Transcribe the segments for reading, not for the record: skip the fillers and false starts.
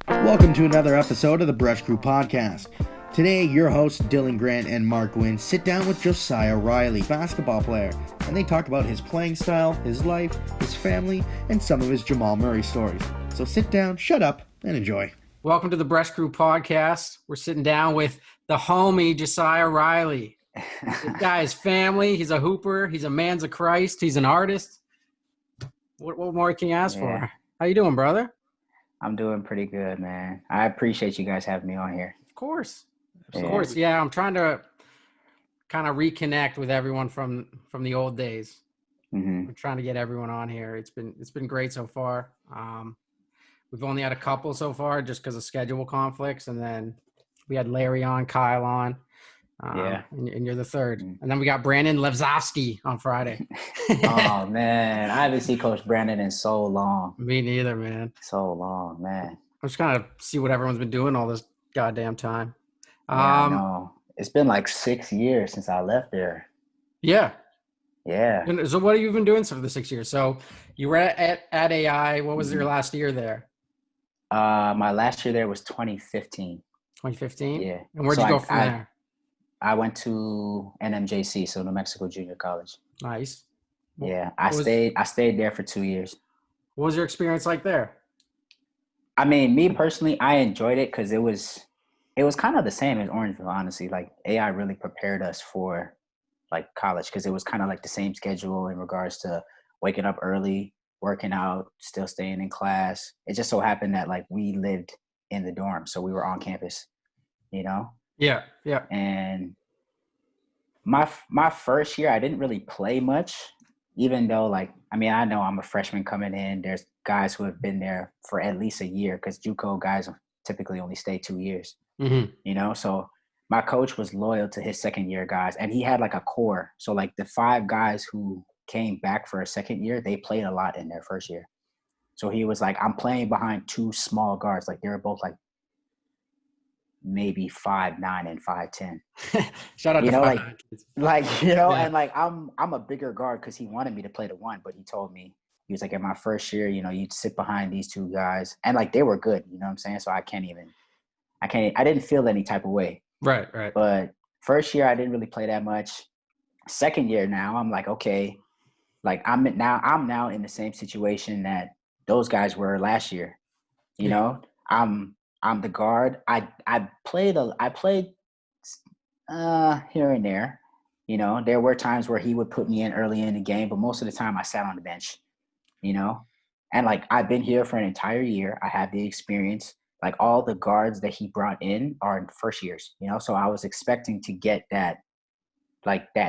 Welcome to another episode of the Bresh Crew Podcast. Today, your hosts Dylan Grant and Mark Wynn sit down with Josiah Riley, basketball player, and they talk about his playing style, his life, his family, and some of his Jamal Murray stories. So sit down, shut up, and enjoy. Welcome to the Bresh Crew Podcast. We're sitting down with the homie Josiah Riley. This guy is family. He's a hooper. He's a man's of Christ. He's an artist. What more can you ask for? How you doing, brother? I'm doing pretty good, man. I appreciate you guys having me on here. Of course. Of course. Yeah, I'm trying to kind of reconnect with everyone from the old days. Mm-hmm. We're trying to get everyone on here. It's been great so far. We've only had a couple so far just because of schedule conflicts, and then we had Larry on, Kyle on. And you're the third. Mm-hmm. And then we got Brandon Levzowski on Friday. Oh, man. I haven't seen Coach Brandon in so long. Me neither, man. So long, man. I'm just kind of see what everyone's been doing all this goddamn time. I know. It's been like 6 years since I left there. Yeah. Yeah. And so what have you been doing for the 6 years? So you were at AI. What was your last year there? My last year there was 2015. 2015? Yeah. And where'd you go from there? I went to NMJC, so New Mexico Junior College. Nice. Yeah. I stayed there for 2 years. What was your experience like there? I mean, me personally, I enjoyed it because it was kind of the same as Orangeville, honestly. Like, AI really prepared us for, like, college because it was kind of like the same schedule in regards to waking up early, working out, still staying in class. It just so happened that, like, we lived in the dorm, so we were on campus, you know? Yeah, yeah. And my first year, I didn't really play much, even though, like, I mean, I know I'm a freshman coming in. There's guys who have been there for at least a year because JUCO guys typically only stay 2 years, you know? So my coach was loyal to his second year guys, and he had like a core. So like the 5 guys who came back for a second year, they played a lot in their first year. So he was like, I'm playing behind 2 small guards. Like they were both like maybe 5'9" and 5'10". Shout out you to know, 5'9" kids. like you know, Yeah. and like I'm a bigger guard because he wanted me to play the 1, but he told me, he was like, in my first year, you know, you'd sit behind these 2 guys, and like they were good, you know what I'm saying? So I didn't feel any type of way. Right. But first year I didn't really play that much. Second year now, I'm like, okay, like I'm now in the same situation that those guys were last year. You know, I'm the guard. I played here and there. You know, there were times where he would put me in early in the game, but most of the time I sat on the bench, you know? And like, I've been here for an entire year. I have the experience. Like all the guards that he brought in are in first years, you know? So I was expecting to get that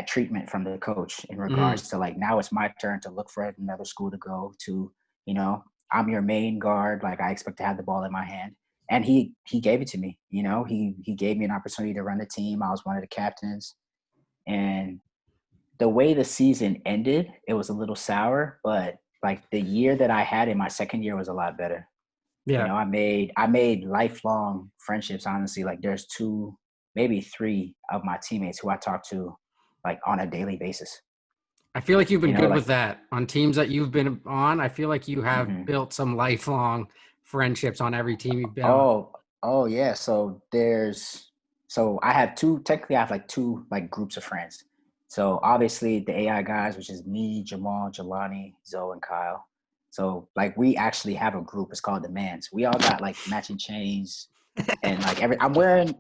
treatment from the coach in regards to like, now it's my turn to look for another school to go to, you know, I'm your main guard. Like I expect to have the ball in my hand. And he gave it to me, you know, he gave me an opportunity to run the team. I was one of the captains. And the way the season ended, it was a little sour, but like the year that I had in my second year was a lot better. Yeah. You know, I made lifelong friendships, honestly. Like there's 2, maybe 3 of my teammates who I talk to like on a daily basis. I feel like you've been good with that on teams that you've been on. I feel like you have built some lifelong friendships on every team you've been on. Oh yeah. So I have 2, technically I have like 2 like groups of friends. So obviously the AI guys, which is me, Jamal, Jelani, Zoe, and Kyle. So like we actually have a group. It's called the Mans. We all got like matching chains, and like I'm wearing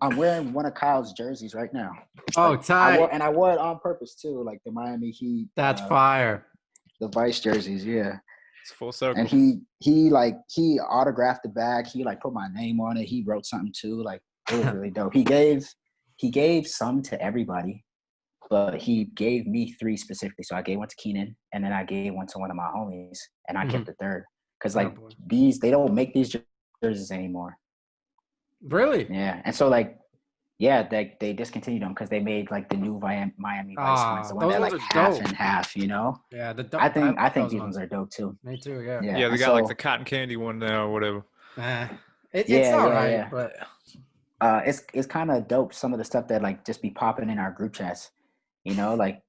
one of Kyle's jerseys right now. Oh, like, tight! I wore it on purpose too, like the Miami Heat. That's fire. The Vice jerseys, yeah. It's full circle. And he autographed the bag. He like put my name on it. He wrote something too. Like it was really dope. He gave some to everybody, but he gave me 3 specifically. So I gave one to Keenan, and then I gave one to one of my homies, and I kept the third. Because like they don't make these jerseys anymore. Really? Yeah. And so like, yeah, they discontinued them because they made like the new Miami Vice ones, the one that like half and half, you know? Yeah. I think these ones are dope too. Me too. Yeah. Yeah, they got like the cotton candy one now or whatever. It's all right, but it's kind of dope. Some of the stuff that like just be popping in our group chats, you know, like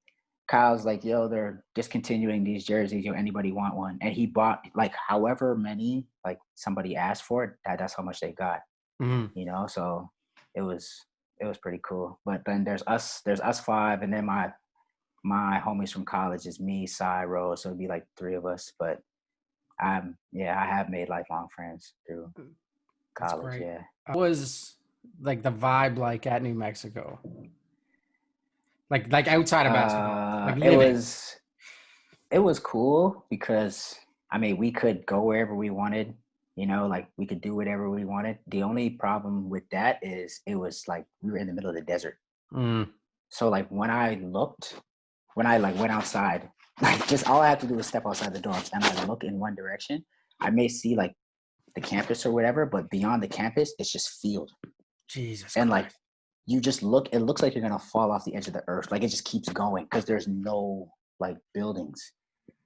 Kyle's like, yo, they're discontinuing these jerseys. Yo, anybody want one? And he bought like however many like somebody asked for it. That's how much they got. Mhm. You know, so it was pretty cool. But then there's us five, and then my homies from college is me, Cy, Rose. So it'd be like three of us. But I have made lifelong friends through That's college. great. Yeah. What was like the vibe like at New Mexico? Like outside of basketball, like living. It was cool because I mean we could go wherever we wanted, you know, like we could do whatever we wanted. The only problem with that is it was like we were in the middle of the desert. Mm. So like when I like went outside, like just all I have to do is step outside the dorms and I look in one direction, I may see like the campus or whatever, but beyond the campus, it's just field. Jesus And Christ. like you just look, it looks like you're gonna fall off the edge of the earth. Like it just keeps going because there's no like buildings.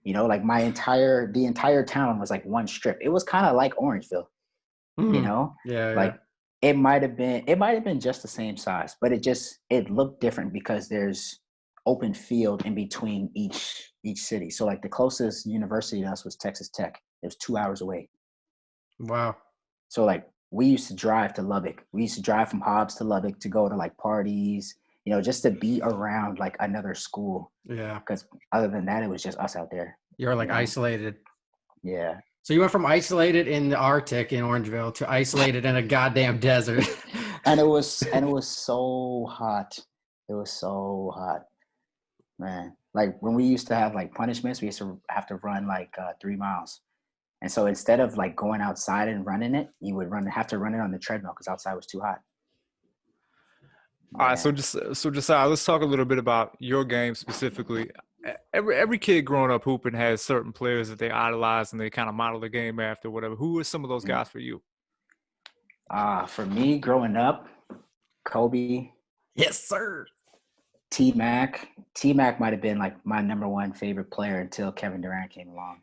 You know, like the entire town was like one strip. It was kind of like Orangeville, you know? Yeah. Like it might have been just the same size, but it looked different because there's open field in between each city. So like the closest university to us was Texas Tech. It was 2 hours away. Wow. So like we used to drive to Lubbock. We used to drive from Hobbs to Lubbock to go to like parties, you know, just to be around like another school. Yeah. Because other than that, it was just us out there. You're like You know? isolated. Yeah. So you went from isolated in the Arctic in Orangeville to isolated in a goddamn desert. And it was so hot. It was so hot, man. Like when we used to have like punishments, we used to have to run like 3 miles. And so instead of like going outside and running it, you would have to run it on the treadmill because outside was too hot. All right, so Josiah, let's talk a little bit about your game specifically. Every kid growing up hooping has certain players that they idolize and they kind of model the game after, whatever. Who are some of those guys for you? For me, growing up, Kobe. Yes, sir. T-Mac. T-Mac might have been like my number one favorite player until Kevin Durant came along.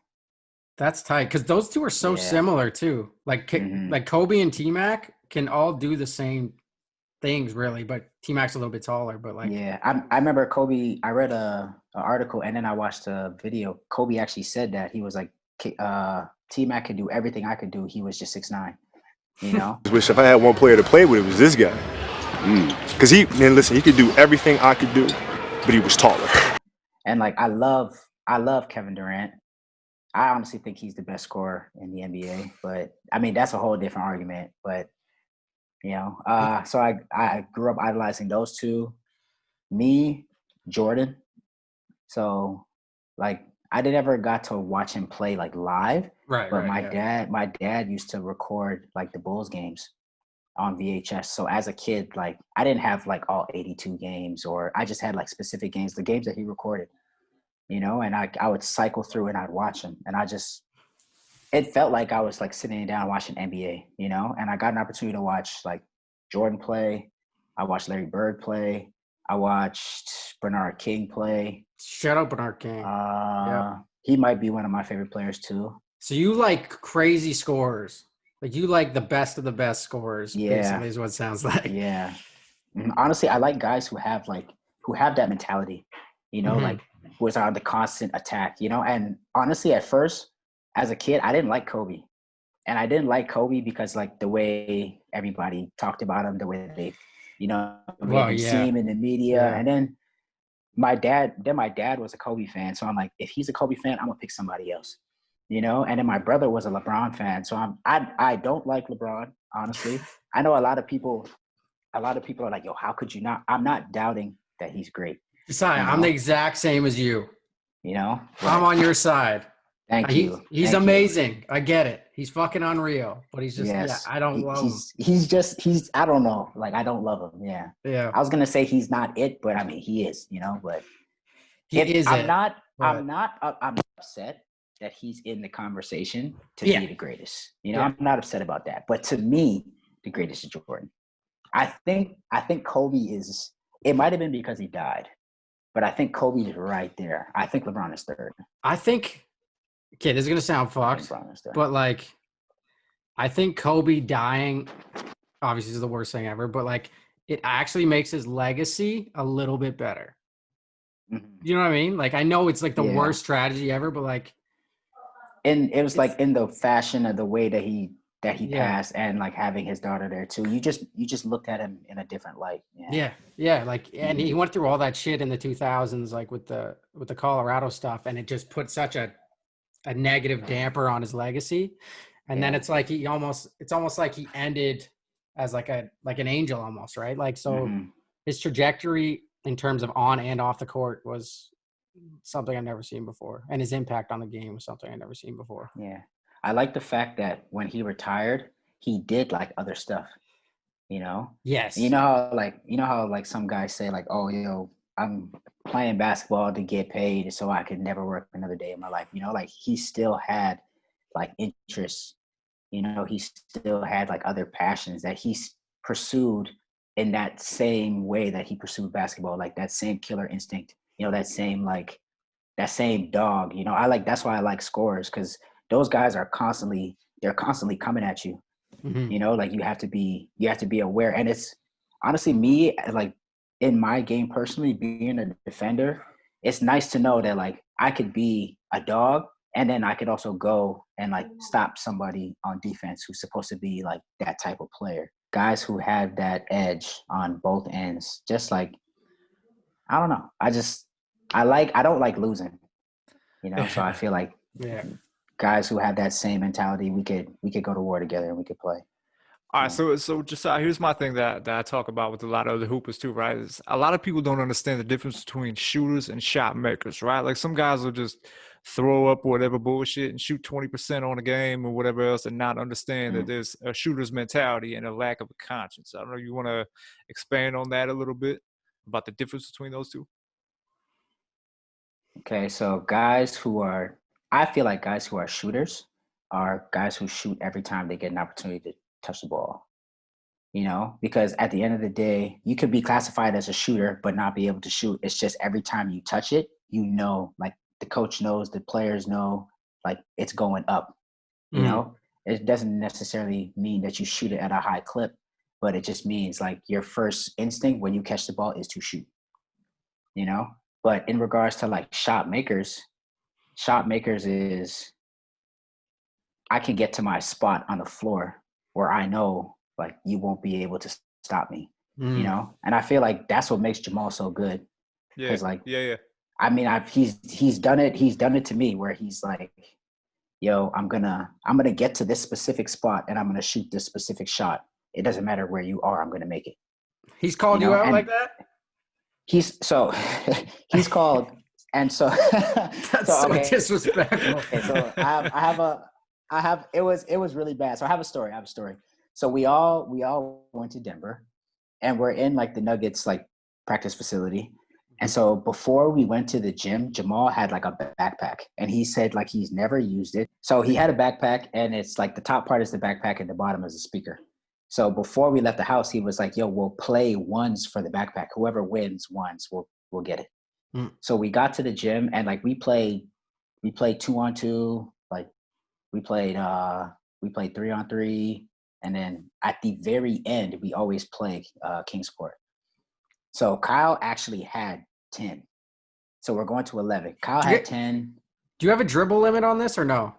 That's tight because those two are so similar too. Like like Kobe and T-Mac can all do the same things really, but T-Mac's a little bit taller. But like I remember Kobe. I read an article and then I watched a video. Kobe actually said that he was like, T-Mac could do everything I could do. He was just 6'9". You know. I wish if I had one player to play with, it was this guy. Because he could do everything I could do, but he was taller. And like I love Kevin Durant. I honestly think he's the best scorer in the NBA, but I mean that's a whole different argument. But you know, so I grew up idolizing those two. Me, Jordan. So like I didn't ever got to watch him play like live. Right. But my dad used to record like the Bulls games on VHS. So as a kid, like I didn't have like all 82 games, or I just had like specific games, the games that he recorded. You know, and I would cycle through and I'd watch them. And it felt like I was like sitting down watching NBA, you know, and I got an opportunity to watch like Jordan play. I watched Larry Bird play. I watched Bernard King play. Shout out Bernard King. He might be one of my favorite players too. So you like crazy scorers. Like you like the best of the best scorers, basically is what it sounds like. Yeah. Honestly, I like guys who have that mentality, you know, like who is on the constant attack, you know. And honestly, at first, as a kid, I didn't like Kobe. And I didn't like Kobe because like the way everybody talked about him, the way they, you know, made him seem in the media. Yeah. And then my dad was a Kobe fan. So I'm like, if he's a Kobe fan, I'm gonna pick somebody else, you know? And then my brother was a LeBron fan. So I don't like LeBron, honestly. I know a lot of people are like, yo, how could you not? I'm not doubting that he's great. Josiah, I'm the exact same as you. You know? Right. I'm on your side. Thank you. He's amazing. I get it. He's fucking unreal. But he's just, I don't love him. He's I don't know. Like, I don't love him. Yeah. Yeah. I was going to say he's not it, but I mean, he is, you know, but I'm not upset that he's in the conversation to be the greatest. You know, I'm not upset about that. But to me, the greatest is Jordan. I think Kobe is, it might have been because he died, but I think Kobe is right there. I think LeBron is third. I think, okay, this is going to sound fucked, but like, I think Kobe dying obviously is the worst thing ever, but like it actually makes his legacy a little bit better. You know what I mean? Like, I know it's like the Yeah. worst strategy ever, but like, And it was like in the fashion of the way that he Yeah. passed, and like having his daughter there too. You just looked at him in a different light. yeah, like, and he went through all that shit in the 2000s, like with the Colorado stuff, and it just put such a negative damper on his legacy. And then Yeah. it's like it's almost like he ended as like an angel almost, right? Like, so his trajectory in terms of on and off the court was something I've never seen before, and his impact on the game was something I've never seen before. Yeah. I like the fact that when he retired, he did like other stuff, you know? Yes. You know how like some guys say like, oh, I'm playing basketball to get paid so I could never work another day in my life. Like he still had like interests, he still had like other passions that he pursued in that same way that he pursued basketball, like that same killer instinct, that same dog. That's why I like scorers, because those guys are constantly coming at you. Like you have to be aware. And it's honestly me, like in my game personally, being a defender, it's nice to know that like I could be a dog, and then I could also go and like stop somebody on defense who's supposed to be like that type of player. Guys who have that edge on both ends, just like, I don't know. I don't like losing, so I feel like guys who have that same mentality, we could go to war together and we could play. All right, so Josiah, here's my thing that I talk about with a lot of other hoopers too, right? Is a lot of people don't understand the difference between shooters and shot makers, right? Like some guys will just throw up whatever bullshit and shoot 20% on a game or whatever else, and not understand that there's a shooter's mentality and a lack of a conscience. I don't know, you want to expand on that a little bit about the difference between those two? Okay, so I feel like guys who are shooters are guys who shoot every time they get an opportunity to touch the ball. Because at the end of the day, you could be classified as a shooter but not be able to shoot. It's just every time you touch it, like the coach knows, the players know, like it's going up. It doesn't necessarily mean that you shoot it at a high clip, but it just means like your first instinct when you catch the ball is to shoot. But in regards to like shot makers is, I can get to my spot on the floor where I know like you won't be able to stop me, and I feel like that's what makes Jamal so good. Because I mean, he's done it to me where he's like, yo, I'm gonna get to this specific spot and I'm gonna shoot this specific shot. It doesn't matter where you are, I'm gonna make it. He's called you out like that? He's called, and so that's so disrespectful. Okay, so it was really bad. So I have a story. So we all went to Denver, and we're in like the Nuggets like practice facility. And so before we went to the gym, Jamal had like a backpack, and he said like he's never used it. So he had a backpack, and it's like the top part is the backpack and the bottom is a speaker. So before we left the house, he was like, yo, we'll play ones for the backpack. Whoever wins ones, we'll get it. So we got to the gym, and like we played 2-on-2, like we played 3-on-3, and then at the very end we always play Kingsport. So Kyle actually had 10. So we're going to 11. Kyle had 10. Do you have a dribble limit on this or no?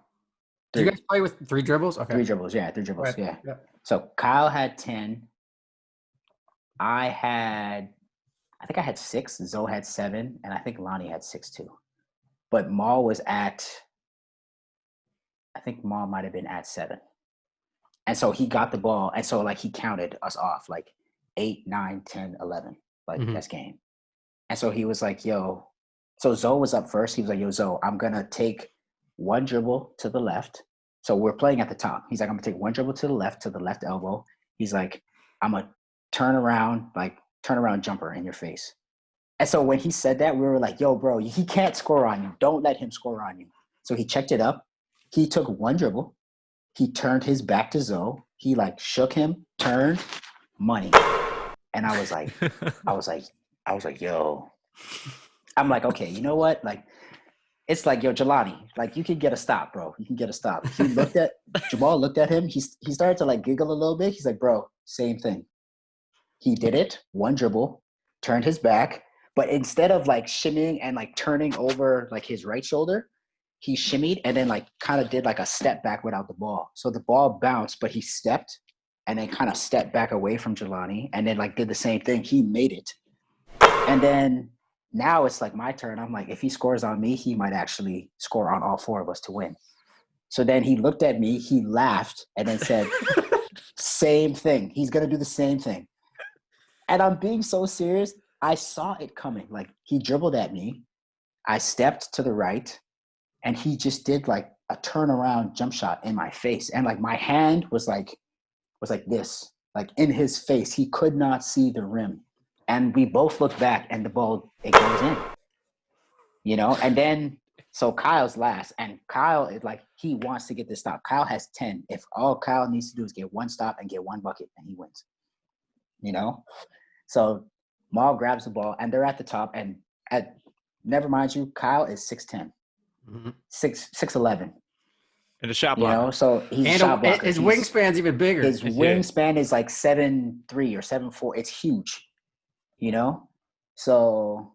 Do you guys play with 3 dribbles? Okay. 3 dribbles, yeah. Right. Yeah. So Kyle had 10. I think I had 6. Zoe had 7, and I think Lonnie had 6 too. But Maul was I think Maul might have been at 7. And so he got the ball, and so like he counted us off like 8, 9, 10, 11. Like that's game. And so he was like, yo, so Zoe was up first. He was like, yo, Zoe, I'm gonna take 1 dribble to the left. So we're playing at the top. He's like, I'm gonna take 1 dribble to the left elbow. He's like, I'm gonna turn around jumper in your face. And so when he said that, we were like, yo, bro, he can't score on you. Don't let him score on you. So he checked it up. He took 1 dribble. He turned his back to Zoe. He like shook him, turned, money. And I was like, yo. I'm like, okay, you know what? Like, it's like, yo, Jelani, like you can get a stop, bro. You can get a stop. Jamal looked at him. He started to like giggle a little bit. He's like, bro, same thing. He did it, 1 dribble, turned his back, But instead of like shimmying and like turning over like his right shoulder, he shimmied and then like kind of did like a step back without the ball. So the ball bounced, but he stepped and then kind of stepped back away from Jelani and then like did the same thing. He made it. And then now it's like my turn. I'm like, if he scores on me, he might actually score on all four of us to win. So then he looked at me, he laughed, and then said, same thing. He's going to do the same thing. And I'm being so serious. I saw it coming. Like, he dribbled at me. I stepped to the right, and he just did like a turnaround jump shot in my face. And like my hand was like this, like in his face. He could not see the rim. And we both looked back, and the ball, it goes in. You know, and then so Kyle's last, and Kyle is like, he wants to get this stop. Kyle has 10. If all Kyle needs to do is get one stop and get one bucket, and he wins. You know? So Maul grabs the ball, and they're at the top, and never mind you, Kyle is 6'10", 6'11". And the shot You blocker. know, so he's a shot blocker. His wingspan's even bigger. His wingspan is like 7'3" or 7'4". It's huge. You know? So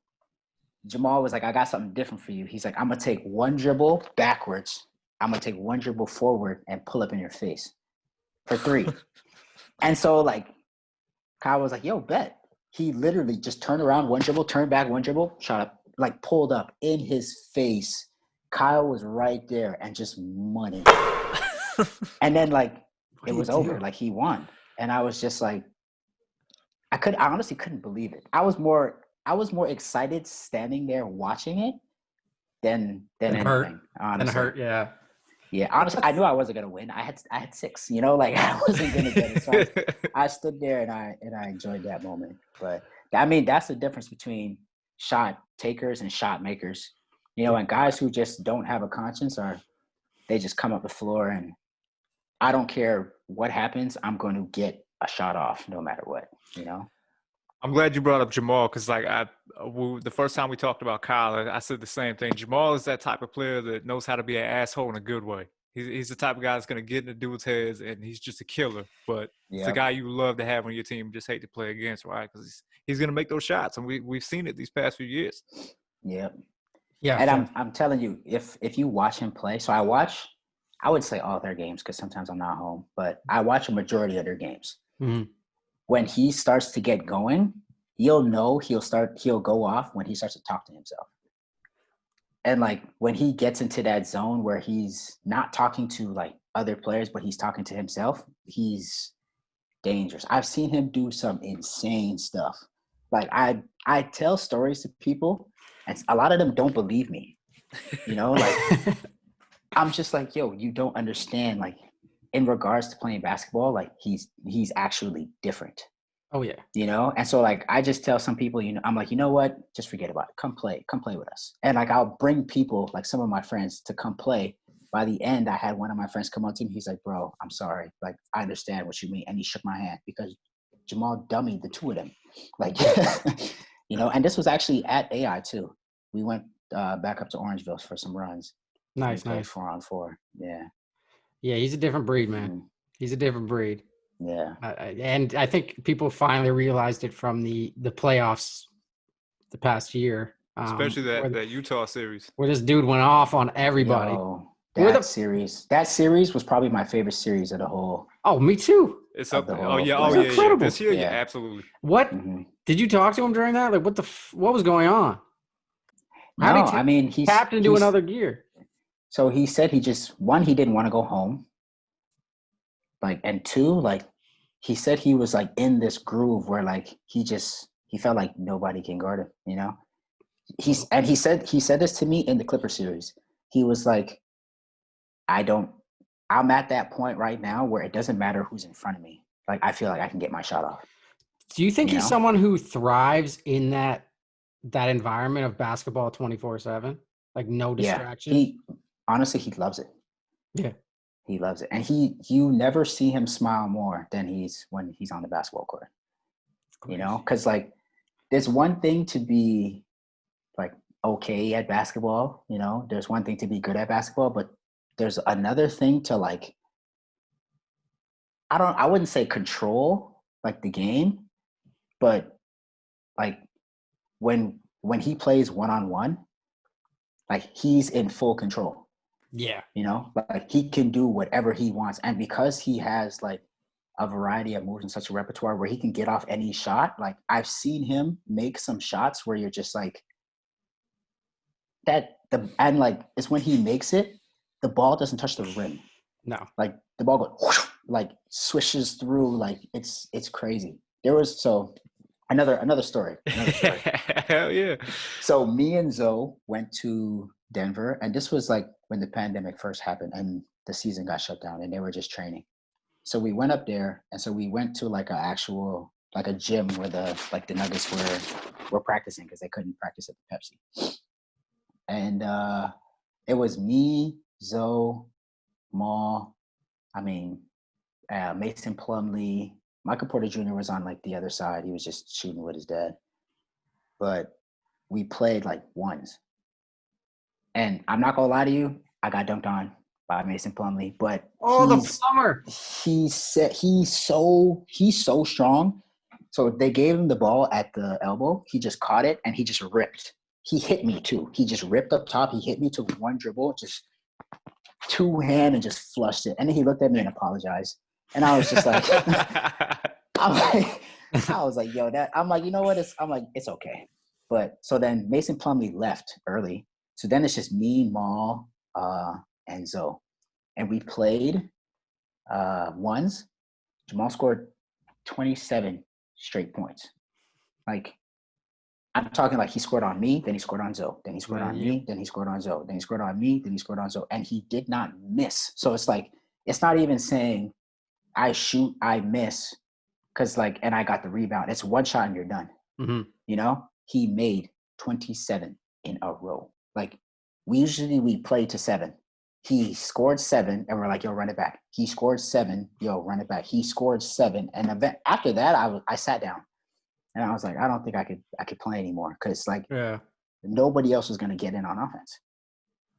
Jamal was like, I got something different for you. He's like, I'm going to take one dribble backwards. I'm going to take one dribble forward and pull up in your face for 3. And so, like, Kyle was like, yo, bet. He literally just turned around, one dribble, turned back, one dribble, shot up, like pulled up in his face. Kyle was right there and just money. And then, like, it was over. Like, he won. And I was just like, I honestly couldn't believe it. I was more excited standing there watching it than anything. Honestly. Hurt, yeah. Yeah, honestly, I knew I wasn't gonna win. I had 6, you know, like I wasn't gonna get it. So I stood there and I enjoyed that moment. But I mean, that's the difference between shot takers and shot makers. You know, and guys who just don't have a conscience they just come up the floor and I don't care what happens, I'm going to get a shot off no matter what, you know? I'm glad you brought up Jamal because, like, the first time we talked about Kyle, I said the same thing. Jamal is that type of player that knows how to be an asshole in a good way. He's the type of guy that's going to get in the dude's heads, and he's just a killer. But it's a guy you love to have on your team, just hate to play against, right? Because he's going to make those shots, and we've seen it these past few years. Yeah. Yeah. And I'm telling you, if you watch him play, so I would say all their games because sometimes I'm not home, but I watch a majority of their games. Mm-hmm. When he starts to get going, you'll know he'll go off when he starts to talk to himself. And like when he gets into that zone where he's not talking to like other players, but he's talking to himself, he's dangerous. I've seen him do some insane stuff. Like I tell stories to people and a lot of them don't believe me. You know, like I'm just like, yo, you don't understand, like in regards to playing basketball, like he's actually different. Oh yeah. You know? And so like I just tell some people, you know, I'm like, you know what? Just forget about it. Come play with us. And like I'll bring people, like some of my friends, to come play. By the end, I had one of my friends come up to me. He's like, bro, I'm sorry. Like, I understand what you mean. And he shook my hand because Jamal dummied the two of them. Like, you know, and this was actually at AI too. We went back up to Orangeville for some runs. Nice. 4-on-4. Yeah. Yeah, he's a different breed, man. Mm-hmm. He's a different breed. Yeah. And I think people finally realized it from the playoffs the past year. Especially that Utah series. Where this dude went off on everybody. Yo, that series was probably my favorite series of the whole. Oh, me too. It's up there. Oh, yeah. This year, yeah, absolutely. What? Mm-hmm. Did you talk to him during that? Like, what was going on? How did he tapped into another gear? So he said he didn't want to go home. Like, and 2, like, he said he was like in this groove where like he felt like nobody can guard him, you know? He said this to me in the Clipper series. He was like, I'm at that point right now where it doesn't matter who's in front of me. Like, I feel like I can get my shot off. Do you think he's someone who thrives in that environment of basketball 24/7? Like no distraction? Yeah, honestly, he loves it. Yeah. He loves it. And you never see him smile more than when he's on the basketball court. You know, because like there's one thing to be like okay at basketball, you know, there's one thing to be good at basketball, but there's another thing to like, I wouldn't say control like the game, but like when when he plays one-on-one, like he's in full control. Yeah. You know, like he can do whatever he wants. And because he has like a variety of moves and such a repertoire where he can get off any shot, like I've seen him make some shots where you're just like and like it's when he makes it, the ball doesn't touch the rim. No. Like the ball goes whoosh, like swishes through, like it's crazy. There was another story. Hell yeah. So me and Zoe went to Denver, and this was like when the pandemic first happened and the season got shut down and they were just training. So we went up there, and so we went to like a gym where the Nuggets were practicing because they couldn't practice at the Pepsi. And it was me, Zoe, Maul, Mason Plumlee. Michael Porter Jr. was on like the other side. He was just shooting with his dad. But we played like ones. And I'm not gonna lie to you, I got dunked on by Mason Plumlee. But the plumber. He's so strong. So they gave him the ball at the elbow. He just caught it and he just ripped. He hit me too. He just ripped up top. He hit me, took one dribble, just two-hand and just flushed it. And then he looked at me and apologized. And I was just like, I was like, yo, I'm like, you know what? It's okay. But so then Mason Plumlee left early. So then it's just me, Maul, and Zoe. And we played ones. Jamal scored 27 straight points. Like, I'm talking like he scored on me, then he scored on Zoe, then he scored on me, then he scored on Zoe, then he scored on me, then he scored on Zoe. And he did not miss. So it's like, it's not even saying I shoot, I miss, because like, and I got the rebound. It's one shot and you're done. Mm-hmm. You know, he made 27 in a row. Like, we play to 7. He scored 7, and we're like, yo, run it back. He scored 7, yo, run it back. He scored 7, and after that, I sat down, and I was like, I don't think I could play anymore, because like, nobody else was gonna get in on offense.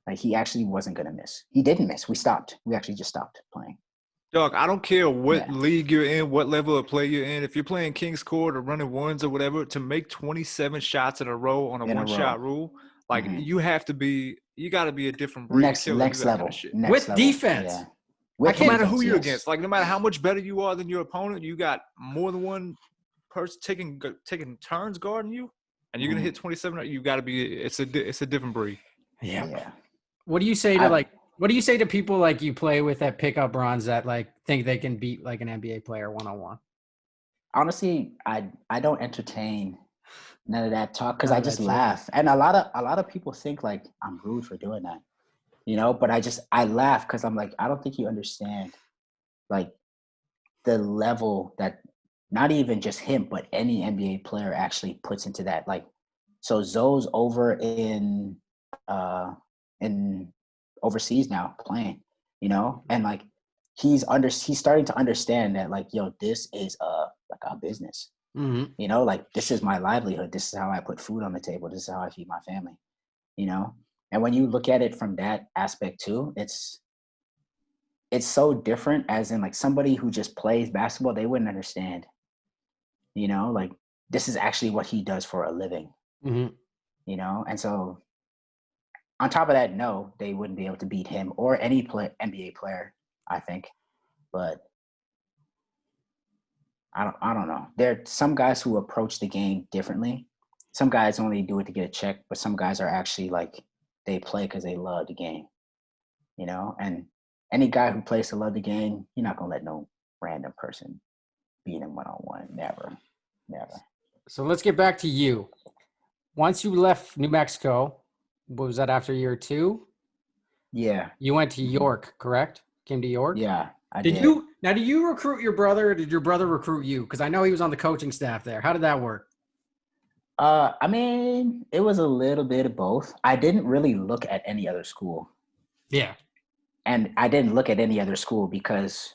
Like, he actually wasn't gonna miss. He didn't miss. We stopped. We actually just stopped playing. Dog, I don't care what league you're in, what level of play you're in. If you're playing King's Court or running ones or whatever, to make 27 shots in a row on a one-shot rule, like you got to be a different breed. Next level. With defense. Yeah. No matter who you're against, like no matter how much better you are than your opponent, you got more than one person taking turns guarding you, and you're gonna hit 27. You got to be. It's a different breed. Yeah. What do you say to What do you say to people like you play with at pickup bronze that like think they can beat like an NBA player one-on-one? Honestly, I don't entertain none of that talk because I just laugh. And a lot of people think like I'm rude for doing that, you know, but I laugh because I'm like, I don't think you understand like the level that not even just him, but any NBA player actually puts into that. Like, so Zoe's over in overseas now playing, you know, and like he's starting to understand that like, yo, this is a business. Mm-hmm. You know, like this is my livelihood. This is how I put food on the table. This is how I feed my family, you know? And when you look at it from that aspect too, it's so different, as in like somebody who just plays basketball, they wouldn't understand, you know, like this is actually what he does for a living, you know? And so on top of that, no, they wouldn't be able to beat him or any NBA player, I think. But I don't know. There are some guys who approach the game differently. Some guys only do it to get a check, but some guys are actually like they play because they love the game, you know. And any guy who plays to love the game, you're not gonna let no random person beat him one-on-one. Never. So let's get back to you. Once you left New Mexico, what was that, after year 2? Yeah. You went to York, correct? Came to York? Yeah, I did. Did you recruit your brother, or did your brother recruit you? Because I know he was on the coaching staff there. How did that work? I mean, it was a little bit of both. I didn't really look at any other school. Yeah. And I didn't look at any other school because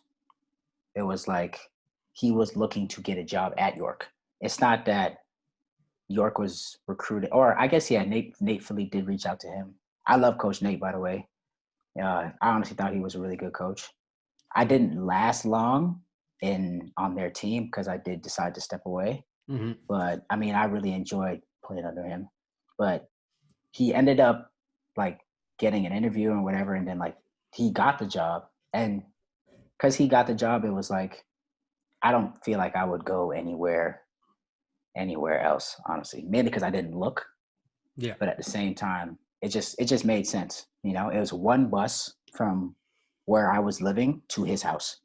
it was like he was looking to get a job at York. It's not that York was recruited, or I guess, yeah, Nate Phillippe did reach out to him. I love Coach Nate, by the way. I honestly thought he was a really good coach. I didn't last long on their team because I did decide to step away. Mm-hmm. But I mean, I really enjoyed playing under him. but he ended up like getting an interview and whatever, and then like he got the job, and because he got the job, it was like I don't feel like I would go anywhere else, honestly, mainly because I didn't look. Yeah. But at the same time, it just made sense. You know, it was one bus from where I was living to his house.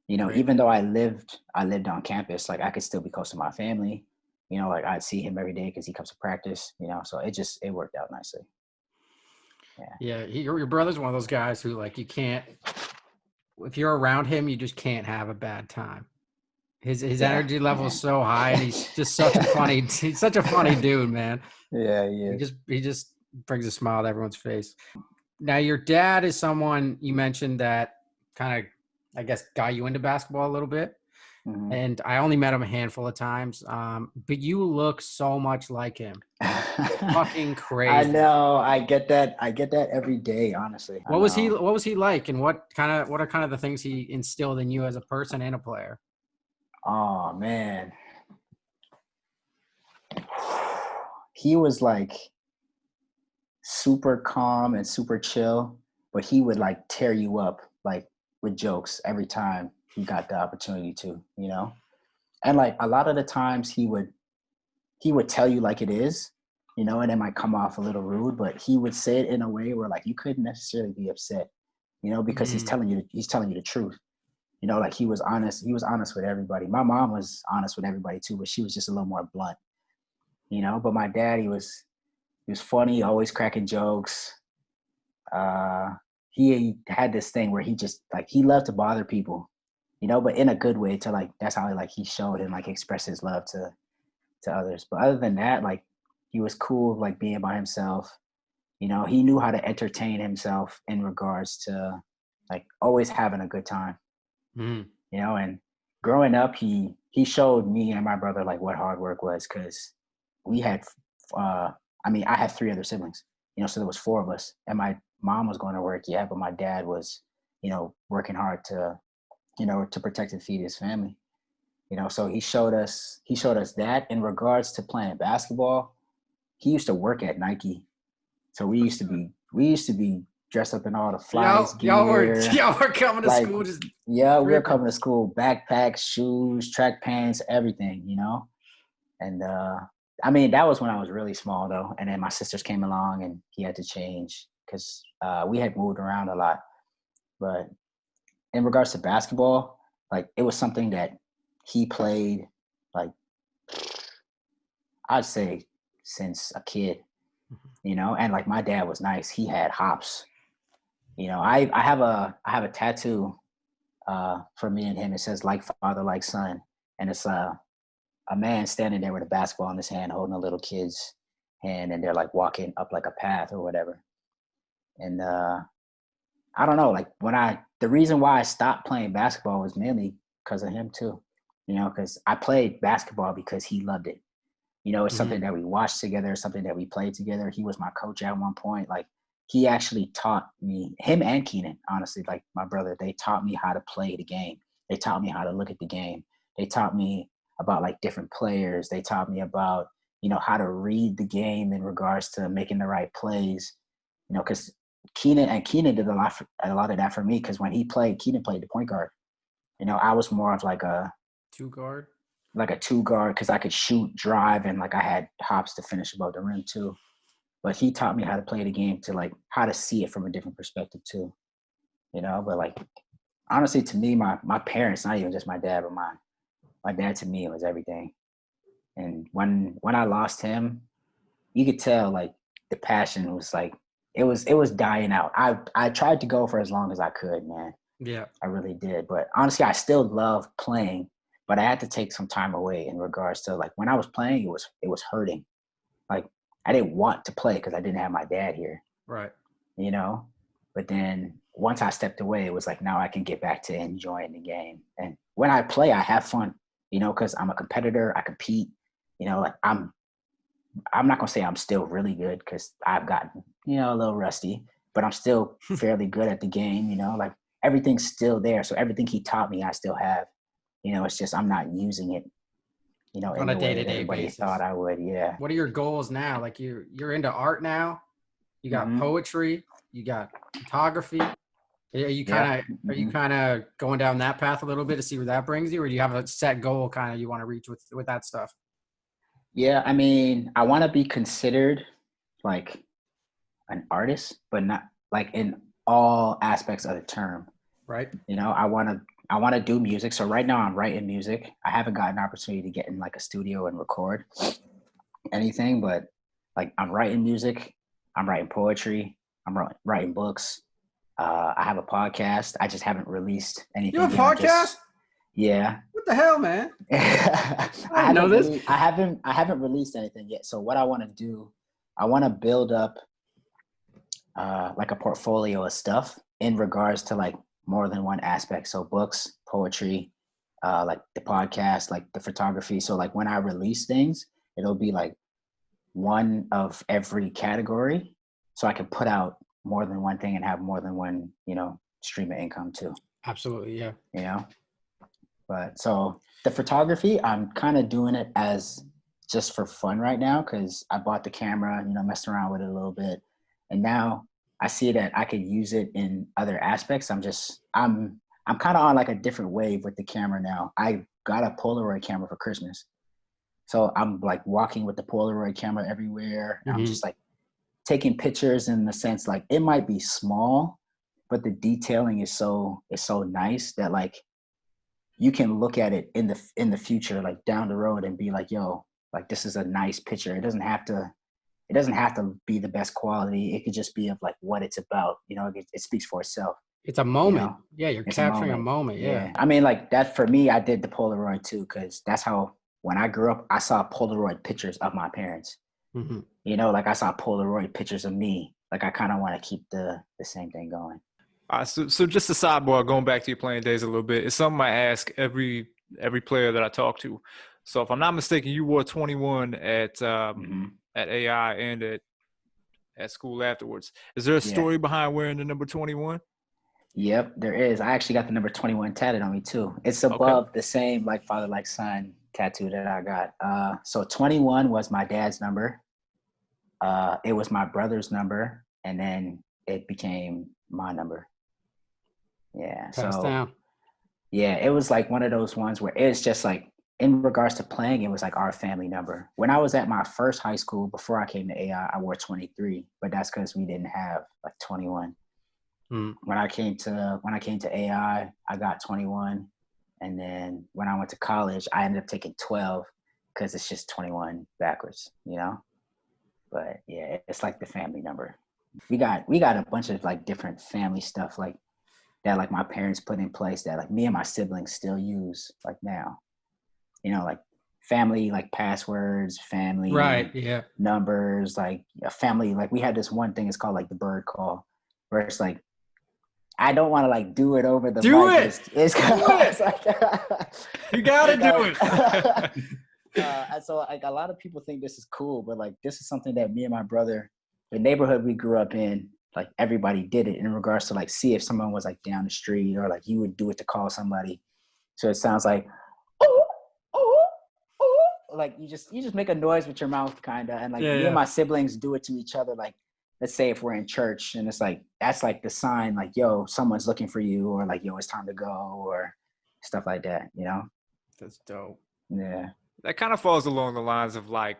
You know, Great. even though I lived on campus, like I could still be close to my family. You know, like I'd see him every day because he comes to practice. You know, so it worked out nicely. Yeah. Your brother's one of those guys who like you can't. If you're around him, you just can't have a bad time. His Yeah, energy level is man. so high, and he's just such a funny. He's such a funny dude, man. Yeah, he is. He just brings a smile to everyone's face. Now, your dad is someone you mentioned that kind of, I guess, got you into basketball a little bit. Mhm. And I only met him a handful of times. But you look so much like him. Fucking crazy. I know. I get that every day, honestly. What was he like, and what are kind of the things he instilled in you as a person and a player? Oh man. He was like super calm and super chill, but he would like tear you up like with jokes every time he got the opportunity to, you know? And like a lot of the times he would tell you like it is, you know, and it might come off a little rude, but he would say it in a way where like you couldn't necessarily be upset, you know, because he's telling you the truth. You know, like he was honest with everybody. My mom was honest with everybody too, but she was just a little more blunt, you know. But my dad, he was funny, always cracking jokes. He had this thing where he just like he loved to bother people, you know, but in a good way. To like that's how he showed and like expressed his love to others. But other than that, like he was cool, like being by himself. You know, he knew how to entertain himself in regards to like always having a good time. Mm. You know, and growing up, he showed me and my brother like what hard work was, because we had, I had 3 other siblings. You know, so there was 4 of us, and my mom was going to work, yeah, but my dad was, you know, working hard to, you know, to protect and feed his family. You know, so he showed us that. In regards to playing basketball, he used to work at Nike, so we used to be dressed up in all the flyest Y'all gear. were coming to Like, school just yeah, we were ripping. coming to school, backpacks, shoes, track pants, everything, you know. And I mean, that was when I was really small though. And then my sisters came along, and he had to change because we had moved around a lot. But in regards to basketball, like it was something that he played, like I'd say since a kid, you know. And like my dad was nice; he had hops. You know, I have a tattoo for me and him. It says "like father, like son," and it's a man standing there with a basketball in his hand, holding a little kid's hand, and they're like walking up like a path or whatever. And I don't know, like the reason why I stopped playing basketball was mainly because of him too. You know, because I played basketball because he loved it. You know, it's something that we watched together, something that we played together. He was my coach at one point. Like he actually taught me, him and Keenan, honestly, like my brother, they taught me how to play the game. They taught me how to look at the game. They taught me about like different players. They taught me about, you know, how to read the game in regards to making the right plays. You know, because Keenan did a lot of that for me, because when he played, Keenan played the point guard. You know, I was more of like a 2 guard. like a 2 guard, because I could shoot, drive, and like I had hops to finish above the rim too. But he taught me how to play the game, to like how to see it from a different perspective too. You know, but like honestly, to me, my parents, not even just my dad, but my dad to me was everything. And when I lost him, you could tell like the passion was like it was dying out. I tried to go for as long as I could, man. Yeah. I really did. But honestly, I still love playing, but I had to take some time away in regards to like when I was playing, it was hurting. Like I didn't want to play because I didn't have my dad here, Right. you know? But then once I stepped away, it was like now I can get back to enjoying the game. And when I play, I have fun, you know, because I'm a competitor. I compete, you know, like I'm not gonna say I'm still really good, because I've gotten, you know, a little rusty, but I'm still fairly good at the game, you know, like everything's still there. So everything he taught me, I still have, you know, it's just I'm not using it in on the a way that day-to-day everybody basis. thought I would. Yeah. What are your goals now? Like you're into art now. You got Mhm. poetry. You got photography. Are you Yeah. kind of going down that path a little bit to see where that brings you, or do you have a set goal kind of you want to reach with that stuff? Yeah. I mean, I want to be considered like an artist, but not like in all aspects of the term. Right. I want to do music. So right now I'm writing music. I haven't gotten an opportunity to get in like a studio and record anything, but like I'm writing music, I'm writing poetry, I'm writing books. I have a podcast. I just haven't released anything. You have a yet. podcast? Yeah. What the hell, man? I didn't know this. I haven't released anything yet. So what I want to do, I want to build up like a portfolio of stuff in regards to like more than one aspect. So books, poetry, like the podcast, like the photography. So like when I release things, it'll be like one of every category. So I can put out more than one thing and have more than one, stream of income too. Absolutely, yeah. But so the photography, I'm kind of doing it as just for fun right now because I bought the camera, messed around with it a little bit. And now I see that I could use it in other aspects. I'm kind of on like a different wave with the camera now. I got a Polaroid camera for Christmas. So I'm like walking with the Polaroid camera everywhere. Mm-hmm. I'm just like taking pictures in the sense like it might be small, but the detailing is so nice that like you can look at it in the future, like down the road and be like, yo, like this is a nice picture. It doesn't have to be the best quality. It could just be of like what it's about. It speaks for itself. It's a moment. Yeah, you're capturing a moment. Yeah. I mean, like that for me, I did the Polaroid too, because that's how when I grew up, I saw Polaroid pictures of my parents. Mm-hmm. Like I saw Polaroid pictures of me. Like I kind of want to keep the same thing going. So just a sidebar, going back to your playing days a little bit, it's something I ask every player that I talk to. So if I'm not mistaken, you wore 21 at AI and at school afterwards. Is there a story behind wearing the number 21? Yep, there is. I actually got the number 21 tatted on me too. It's above the same like father like son tattoo that I got. So 21 was my dad's number. It was my brother's number, and then it became my number. Yeah. Passed down. Yeah, it was like one of those ones where it's just like in regards to playing, it was like our family number. When I was at my first high school before I came to AI, I wore 23, but that's because we didn't have like 21. When I came to AI, I got 21, and then when I went to college, I ended up taking 12 because it's just 21 backwards, But yeah, it's like the family number. We got a bunch of like different family stuff like that, like my parents put in place that like me and my siblings still use like now, like family like passwords, family numbers, like a family. Like we had this one thing. It's called like the bird call, where it's like I don't want to like do it over the mic. It's like you gotta do it. And so like a lot of people think this is cool, but like this is something that me and my brother, the neighborhood we grew up in, like everybody did it in regards to like see if someone was like down the street or like you would do it to call somebody. So it sounds like like you just make a noise with your mouth kind of, and like me and my siblings do it to each other. Like let's say if we're in church and it's like that's like the sign like yo someone's looking for you, or like yo it's time to go, or stuff like that. That's dope. Yeah. That kind of falls along the lines of like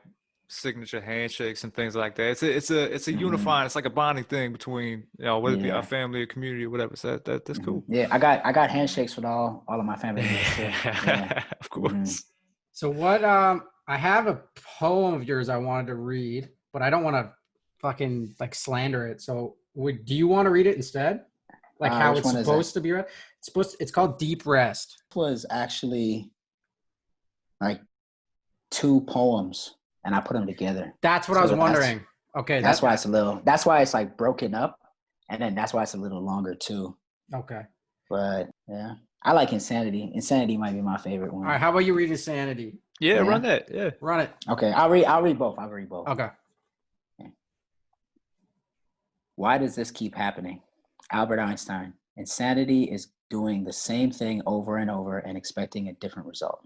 signature handshakes and things like that. It's a unifying. It's like a bonding thing between whether it be our family or community or whatever. So that's cool. Yeah, I got handshakes with all of my family members too. Yeah. Of course. So what? I have a poem of yours I wanted to read, but I don't want to fucking like slander it. So do you want to read it instead? Like how it's supposed to be read? It's called Deep Rest. It was actually like 2 poems and I put them together. That's what I was wondering. Okay. That's why it's like broken up, and then that's why it's a little longer too. Okay. But yeah, I like Insanity. Insanity might be my favorite one. All right. How about you read Insanity? Yeah, run that. Yeah. Run it. Okay. I'll read both. Okay. Why does this keep happening? Albert Einstein. Insanity is doing the same thing over and over and expecting a different result.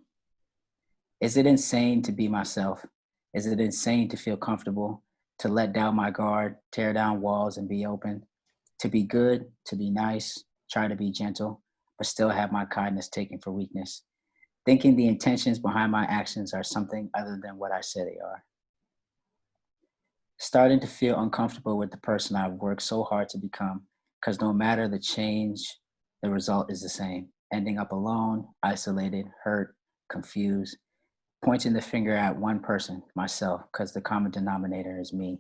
Is it insane to be myself? Is it insane to feel comfortable, to let down my guard, tear down walls and be open, to be good, to be nice, try to be gentle, but still have my kindness taken for weakness, thinking the intentions behind my actions are something other than what I say they are? Starting to feel uncomfortable with the person I've worked so hard to become, because no matter the change, the result is the same. Ending up alone, isolated, hurt, confused, pointing the finger at one person, myself, because the common denominator is me.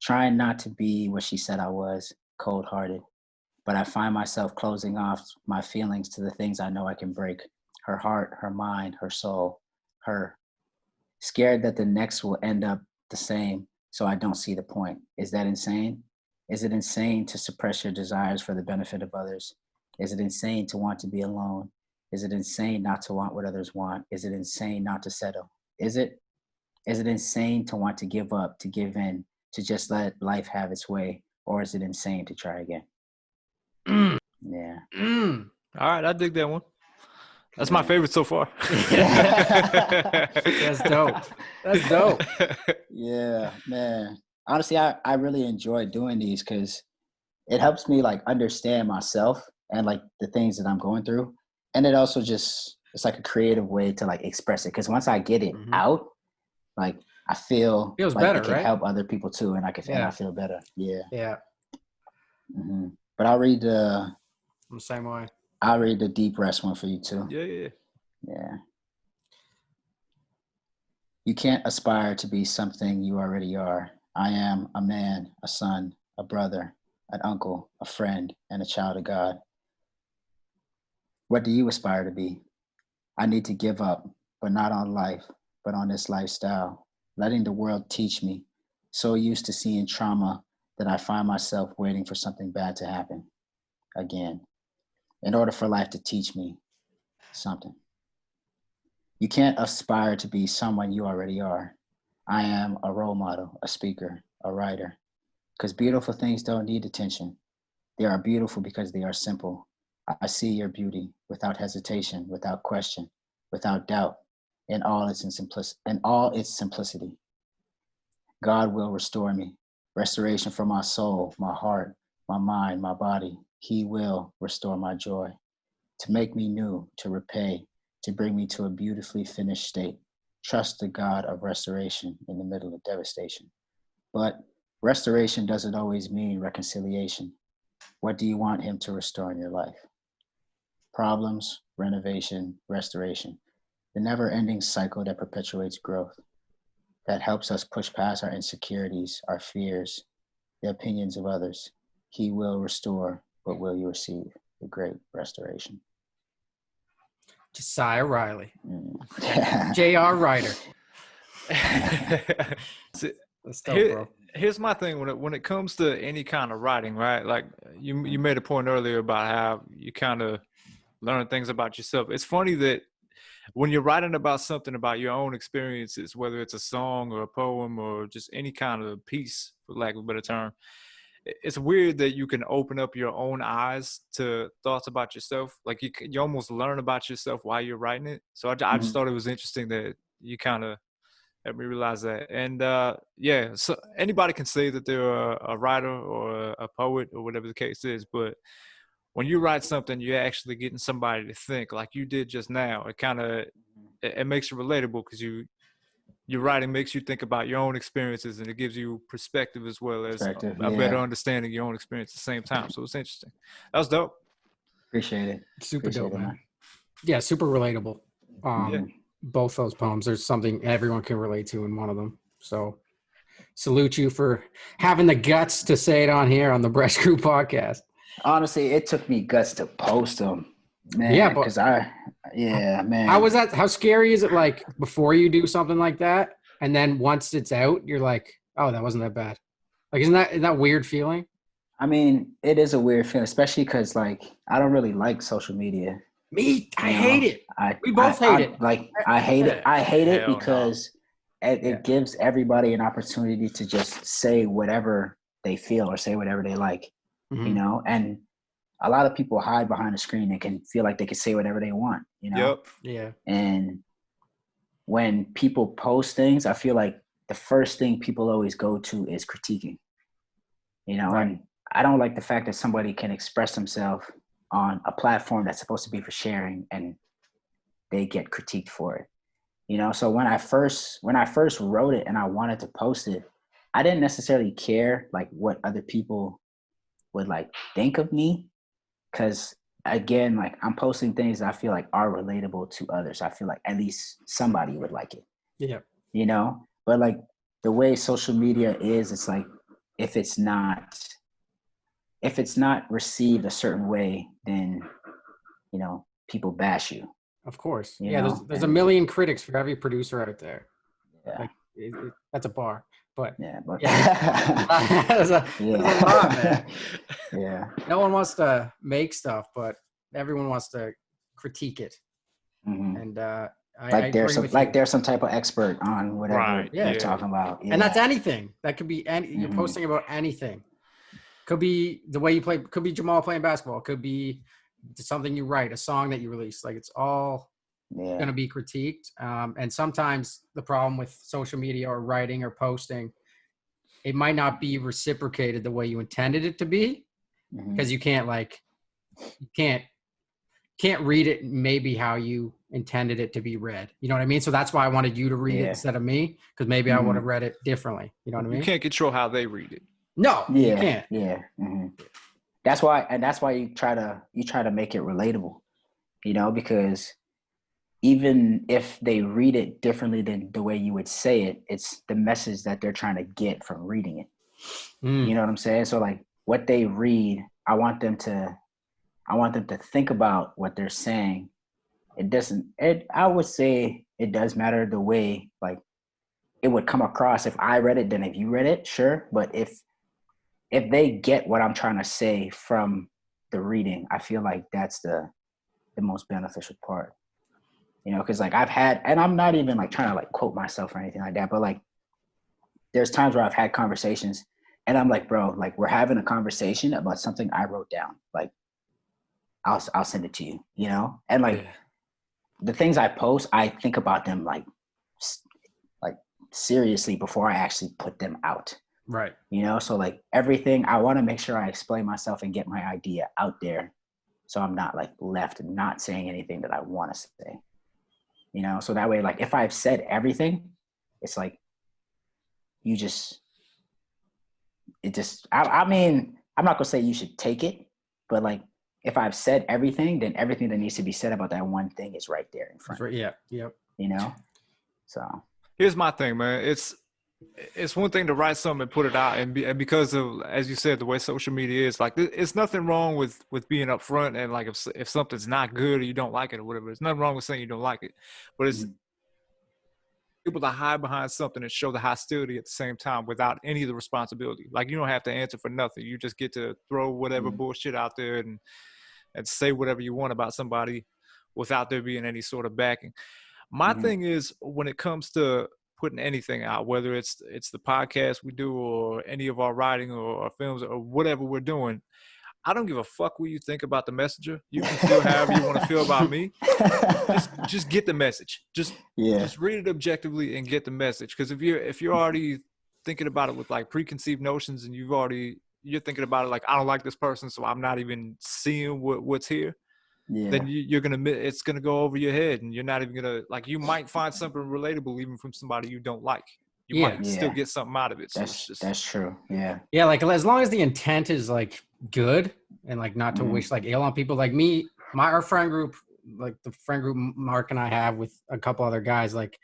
Trying not to be what she said I was, cold-hearted, but I find myself closing off my feelings to the things I know I can break. Her heart, her mind, her soul, her. Scared that the next will end up the same, so I don't see the point. Is that insane? Is it insane to suppress your desires for the benefit of others? Is it insane to want to be alone? Is it insane not to want what others want? Is it insane not to settle? Is it? Is it insane to want to give up, to give in, to just let life have its way? Or is it insane to try again? Mm. Yeah. Mm. All right, I dig that one. That's my favorite so far. That's dope. That's dope. Yeah, man. Honestly, I really enjoy doing these because it helps me like understand myself and like the things that I'm going through. And it also just, it's like a creative way to like express it. Because once I get it out, like I feel Feels like better, it can right? help other people too. And and I feel better. Yeah. Yeah. But I'll read the I'm the same way. I'll read the deep rest one for you too. Yeah. You can't aspire to be something you already are. I am a man, a son, a brother, an uncle, a friend, and a child of God. What do you aspire to be? I need to give up, but not on life, but on this lifestyle, letting the world teach me. So used to seeing trauma that I find myself waiting for something bad to happen again, in order for life to teach me something. You can't aspire to be someone you already are. I am a role model, a speaker, a writer, because beautiful things don't need attention. They are beautiful because they are simple. I see your beauty without hesitation, without question, without doubt, in all its simplicity. God will restore me. Restoration for my soul, my heart, my mind, my body. He will restore my joy, to make me new, to repay, to bring me to a beautifully finished state. Trust the God of restoration in the middle of devastation. But restoration doesn't always mean reconciliation. What do you want him to restore in your life? Problems, renovation, restoration. The never-ending cycle that perpetuates growth, that helps us push past our insecurities, our fears, the opinions of others. He will restore, but will you receive the great restoration? Josiah Riley. J.R. Writer. That's dope, bro. Here's my thing when it comes to any kind of writing, right? Like you made a point earlier about how you kind of learn things about yourself. It's funny that when you're writing about something about your own experiences, whether it's a song or a poem or just any kind of piece, for lack of a better term, it's weird that you can open up your own eyes to thoughts about yourself. Like you almost learn about yourself while you're writing it. So I just thought it was interesting that you kind of helped me realize that. And so anybody can say that they're a writer or a poet or whatever the case is, but when you write something, you're actually getting somebody to think like you did just now. It makes you relatable because your writing makes you think about your own experiences, and it gives you perspective as well as a better understanding of your own experience at the same time. So it's interesting. That was dope. Appreciate it. Super Appreciate dope, it, man. Yeah, super relatable. Both those poems, there's something everyone can relate to in one of them. So salute you for having the guts to say it on here on the Bresh Crew podcast. Honestly, it took me guts to post them, man. Yeah, because man. How was that? How scary is it? Like before you do something like that, and then once it's out, you're like, "Oh, that wasn't that bad." Like, isn't that weird feeling? I mean, it is a weird feeling, especially because like I don't really like social media. I hate it. We both hate it. Like I hate it. I hate it because it gives everybody an opportunity to just say whatever they feel or say whatever they like. You know, and a lot of people hide behind the screen and can feel like they can say whatever they want, you know? Yep. Yeah. And when people post things, I feel like the first thing people always go to is critiquing, Right. and I don't like the fact that somebody can express themselves on a platform that's supposed to be for sharing and they get critiqued for it. So when I first wrote it and I wanted to post it, I didn't necessarily care like what other people would like think of me, because again, like I'm posting things that I feel like are relatable to others. I feel like at least somebody would like it, Yeah. but like the way social media is, it's like if it's not received a certain way, then people bash you. Of course. You Yeah. know, There's a and million critics for every producer out there. yeah, Like that's a bar, but yeah, but yeah, there's a lot, man. Yeah. No one wants to make stuff, but everyone wants to critique it. Mm-hmm. And I Like agree with like you. there's some type of expert on whatever Right, Yeah. you're yeah. talking about. Yeah. And that's anything. That could be any. You're Mhm. posting about anything. Could be the way you play. Could be Jamal playing basketball. Could be something you write, a song that you release. Like it's all going to Yeah. be critiqued. And sometimes the problem with social media or writing or posting, it might not be reciprocated the way you intended it to be, Mhm. because you can't read it maybe how you intended it to be read. You know what I mean? So that's why I wanted you to read it Yeah. instead of me, because maybe I would Mhm. have read it differently. You know what I You mean? can't control how they read it. No, you Yeah. can't. Yeah. hmm That's why you try to make it relatable, because even if they read it differently than the way you would say it, it's the message that they're trying to get from reading it. Mm, You know what I'm saying? So like what they read, I want them to think about what they're saying. I would say it does matter the way like it would come across if I read it than if you read it, sure. But if they get what I'm trying to say from the reading, I feel like that's the most beneficial part. Because like I've had, and I'm not even like trying to like quote myself or anything like that, but like there's times where I've had conversations and I'm like, bro, like we're having a conversation about something I wrote down. Like I'll send it to you, and like the things I post, I think about them like seriously before I actually put them out. right. So like everything, I want to make sure I explain myself and get my idea out there, so I'm not like left not saying anything that I want to say. So that way, like if I've said everything, it's like I mean, I'm not gonna say you should take it, but like if I've said everything, then everything that needs to be said about that one thing is right there in front. That's right. Yeah. Yep. So Here's my thing, man. It's one thing to write something and put it out, and because of, as you said, the way social media is, like, it's nothing wrong with being upfront, and like if something's not good or you don't like it or whatever, there's nothing wrong with saying you don't like it. But it's people to hide behind something and show the hostility at the same time without any of the responsibility. Like you don't have to answer for nothing. You just get to throw whatever bullshit out there and say whatever you want about somebody without there being any sort of backing. My thing is, when it comes to putting anything out, whether it's the podcast we do or any of our writing or our films or whatever we're doing, I don't give a fuck what you think about the messenger. You can feel however you want to feel about me. Just get the message. Just read it objectively and get the message. Because if you're already thinking about it with like preconceived notions and you're thinking about it like, I don't like this person, so I'm not even seeing what's here. Then it's gonna go over your head, and you're not even gonna, like, you might find something relatable even from somebody you don't like. You might still get something out of it. So that's true. Yeah. Yeah. Like as long as the intent is like good and like not to wish like ill on people, like me, our friend group, like the friend group Mark and I have with a couple other guys, like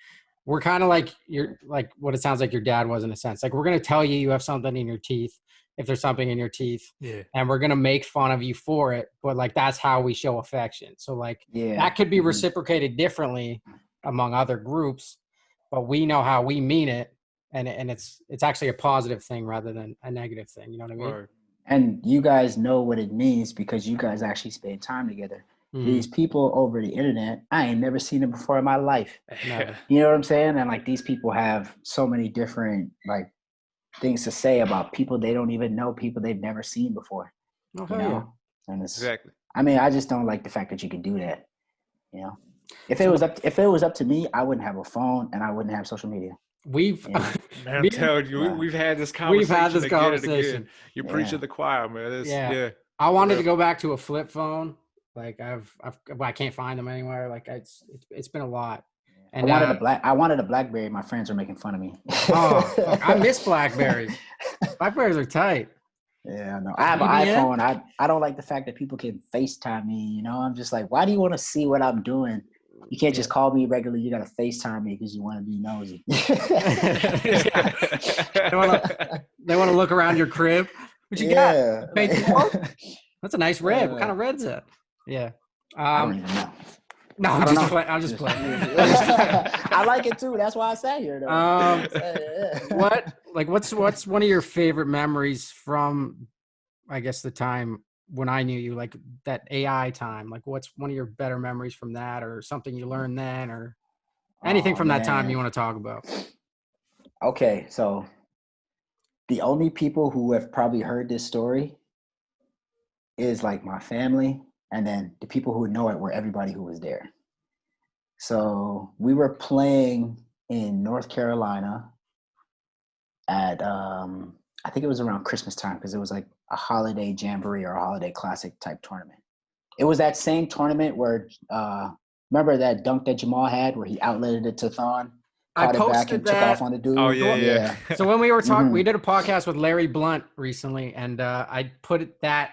we're kind of like you're like what it sounds like your dad was in a sense. Like we're gonna tell you have something in your teeth if there's something in your teeth, and we're gonna make fun of you for it. But like that's how we show affection. So like that could be reciprocated differently among other groups, but we know how we mean it, and it's actually a positive thing rather than a negative thing. You know what I mean? Right. And you guys know what it means because you guys actually spend time together. These people over the internet, I ain't never seen them before in my life. Never. You know what I'm saying? And like these people have so many different like things to say about people they don't even know, people they've never seen before. Oh, hell yeah. And it's Exactly. I mean, I just don't like the fact that you can do that. If it was up to me, I wouldn't have a phone and I wouldn't have social media. We've You know? Man, I'm telling you, Wow. we've had this we've had conversation this again and conversation. again. You're Yeah. preaching the choir, man. Yeah. I wanted to go back to a flip phone. Like I can't find them anywhere. Like it's been a lot. And I wanted a BlackBerry. My friends are making fun of me. Oh, fuck. I miss Blackberries. Blackberries are tight. Yeah, no. I have an BBM? iPhone. I don't like the fact that people can FaceTime me. You know, I'm just like, why do you want to see what I'm doing? You can't just call me regularly. You got to FaceTime me because you want to be nosy. They want to look around your crib. What you got? That's a nice red. What kind of red's that? Yeah. I don't even know. No, I'm just playing. I like it too. That's why I sat here. What's one of your favorite memories from, I guess, the time when I knew you, like that AI time? Like, what's one of your better memories from that, or something you learned then, or anything from that time you want to talk about? Okay, so the only people who have probably heard this story is like my family, and then the people who know it were everybody who was there. So we were playing in North Carolina at I think it was around Christmas time, because it was like a holiday jamboree or a holiday classic type tournament. It was that same tournament where remember that dunk that Jamal had where he outletted it to Thon, caught it back and took off on the dude. Oh yeah. So when we were talking, we did a podcast with Larry Blunt recently, and I put that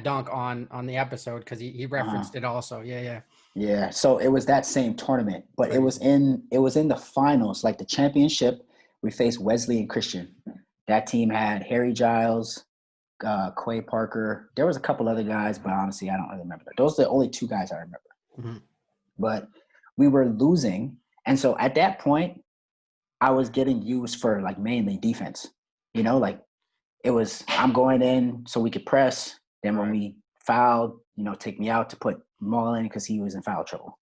dunk on the episode because he referenced it also. Yeah. So it was that same tournament, but it was in the finals, like the championship. We faced Wesley and Christian. That team had Harry Giles, Quay Parker. There was a couple other guys, but honestly, I don't really remember. Those are the only two guys I remember. Mm-hmm. But we were losing, and so at that point, I was getting used for like mainly defense. You know, like it was I'm going in so we could press. Then when we fouled, take me out to put Maul in because he was in foul trouble.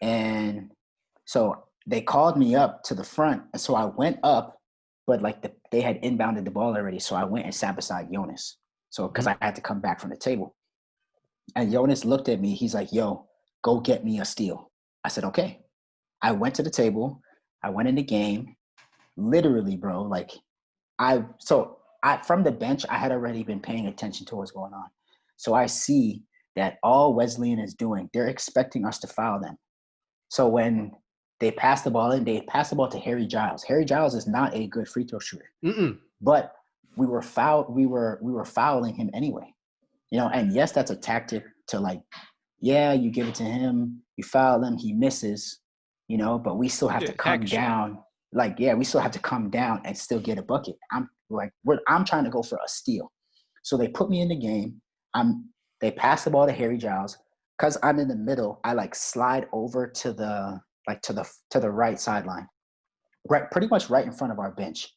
And so they called me up to the front, and so I went up, but like they had inbounded the ball already, so I went and sat beside Jonas. So because I had to come back from the table, and Jonas looked at me. He's like, "Yo, go get me a steal." I said, "Okay." I went to the table. I went in the game. Literally, bro. Like from the bench, I had already been paying attention to what's going on. So I see that all Wesleyan is doing, they're expecting us to foul them. So when they pass the ball in, they pass the ball to Harry Giles. Harry Giles is not a good free throw shooter. But we were fouling him anyway. And yes, that's a tactic to like, yeah, you give it to him, you foul him, he misses, but we still have to come down. We still have to come down and still get a bucket. I'm trying to go for a steal. So they put me in the game. They pass the ball to Harry Giles. Cause I'm in the middle, I like slide over to the right sideline, right, pretty much right in front of our bench.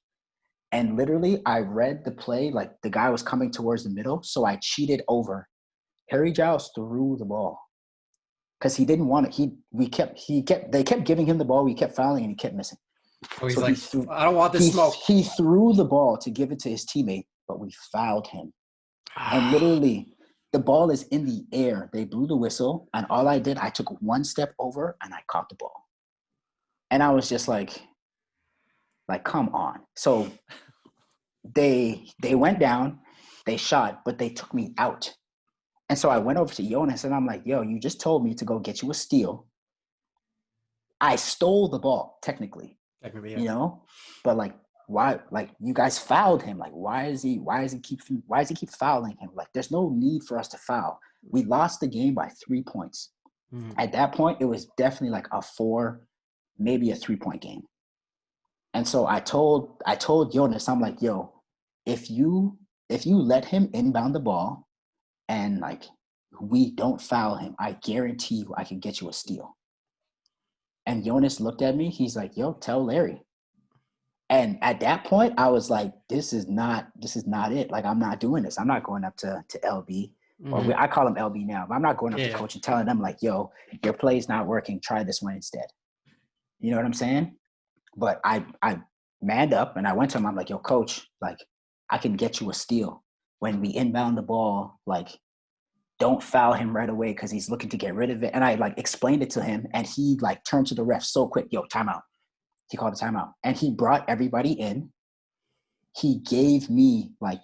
And literally, I read the play like the guy was coming towards the middle, so I cheated over. Harry Giles threw the ball because he didn't want it. They kept giving him the ball. We kept fouling, and he kept missing. So he's like, I don't want this smoke. He threw the ball to give it to his teammate, but we fouled him. And literally, the ball is in the air. They blew the whistle, and all I did, I took one step over, and I caught the ball. And I was just like, come on. So they went down, they shot, but they took me out. And so I went over to Jonas, and I'm like, yo, you just told me to go get you a steal. I stole the ball, technically, yeah. But like, why? Like, you guys fouled him. Like, why does he keep fouling him? Like, there's no need for us to foul. We lost the game by 3 points. At that point, it was definitely like a 4, maybe a 3-point game. And so I told Jonas, I'm like, yo, if you let him inbound the ball and like we don't foul him, I guarantee you I can get you a steal. And Jonas looked at me. He's like, yo, tell Larry. And at that point, I was like, this is not it. Like, I'm not doing this. I'm not going up to LB. Or I call him LB now, but I'm not going up to coach and telling them like, yo, your play's not working. Try this one instead. You know what I'm saying? But I manned up and I went to him. I'm like, yo, coach, like, I can get you a steal. When we inbound the ball, like, don't foul him right away because he's looking to get rid of it. And I like explained it to him, and he like turned to the ref so quick. Yo, timeout. He called a timeout, and he brought everybody in. He gave me like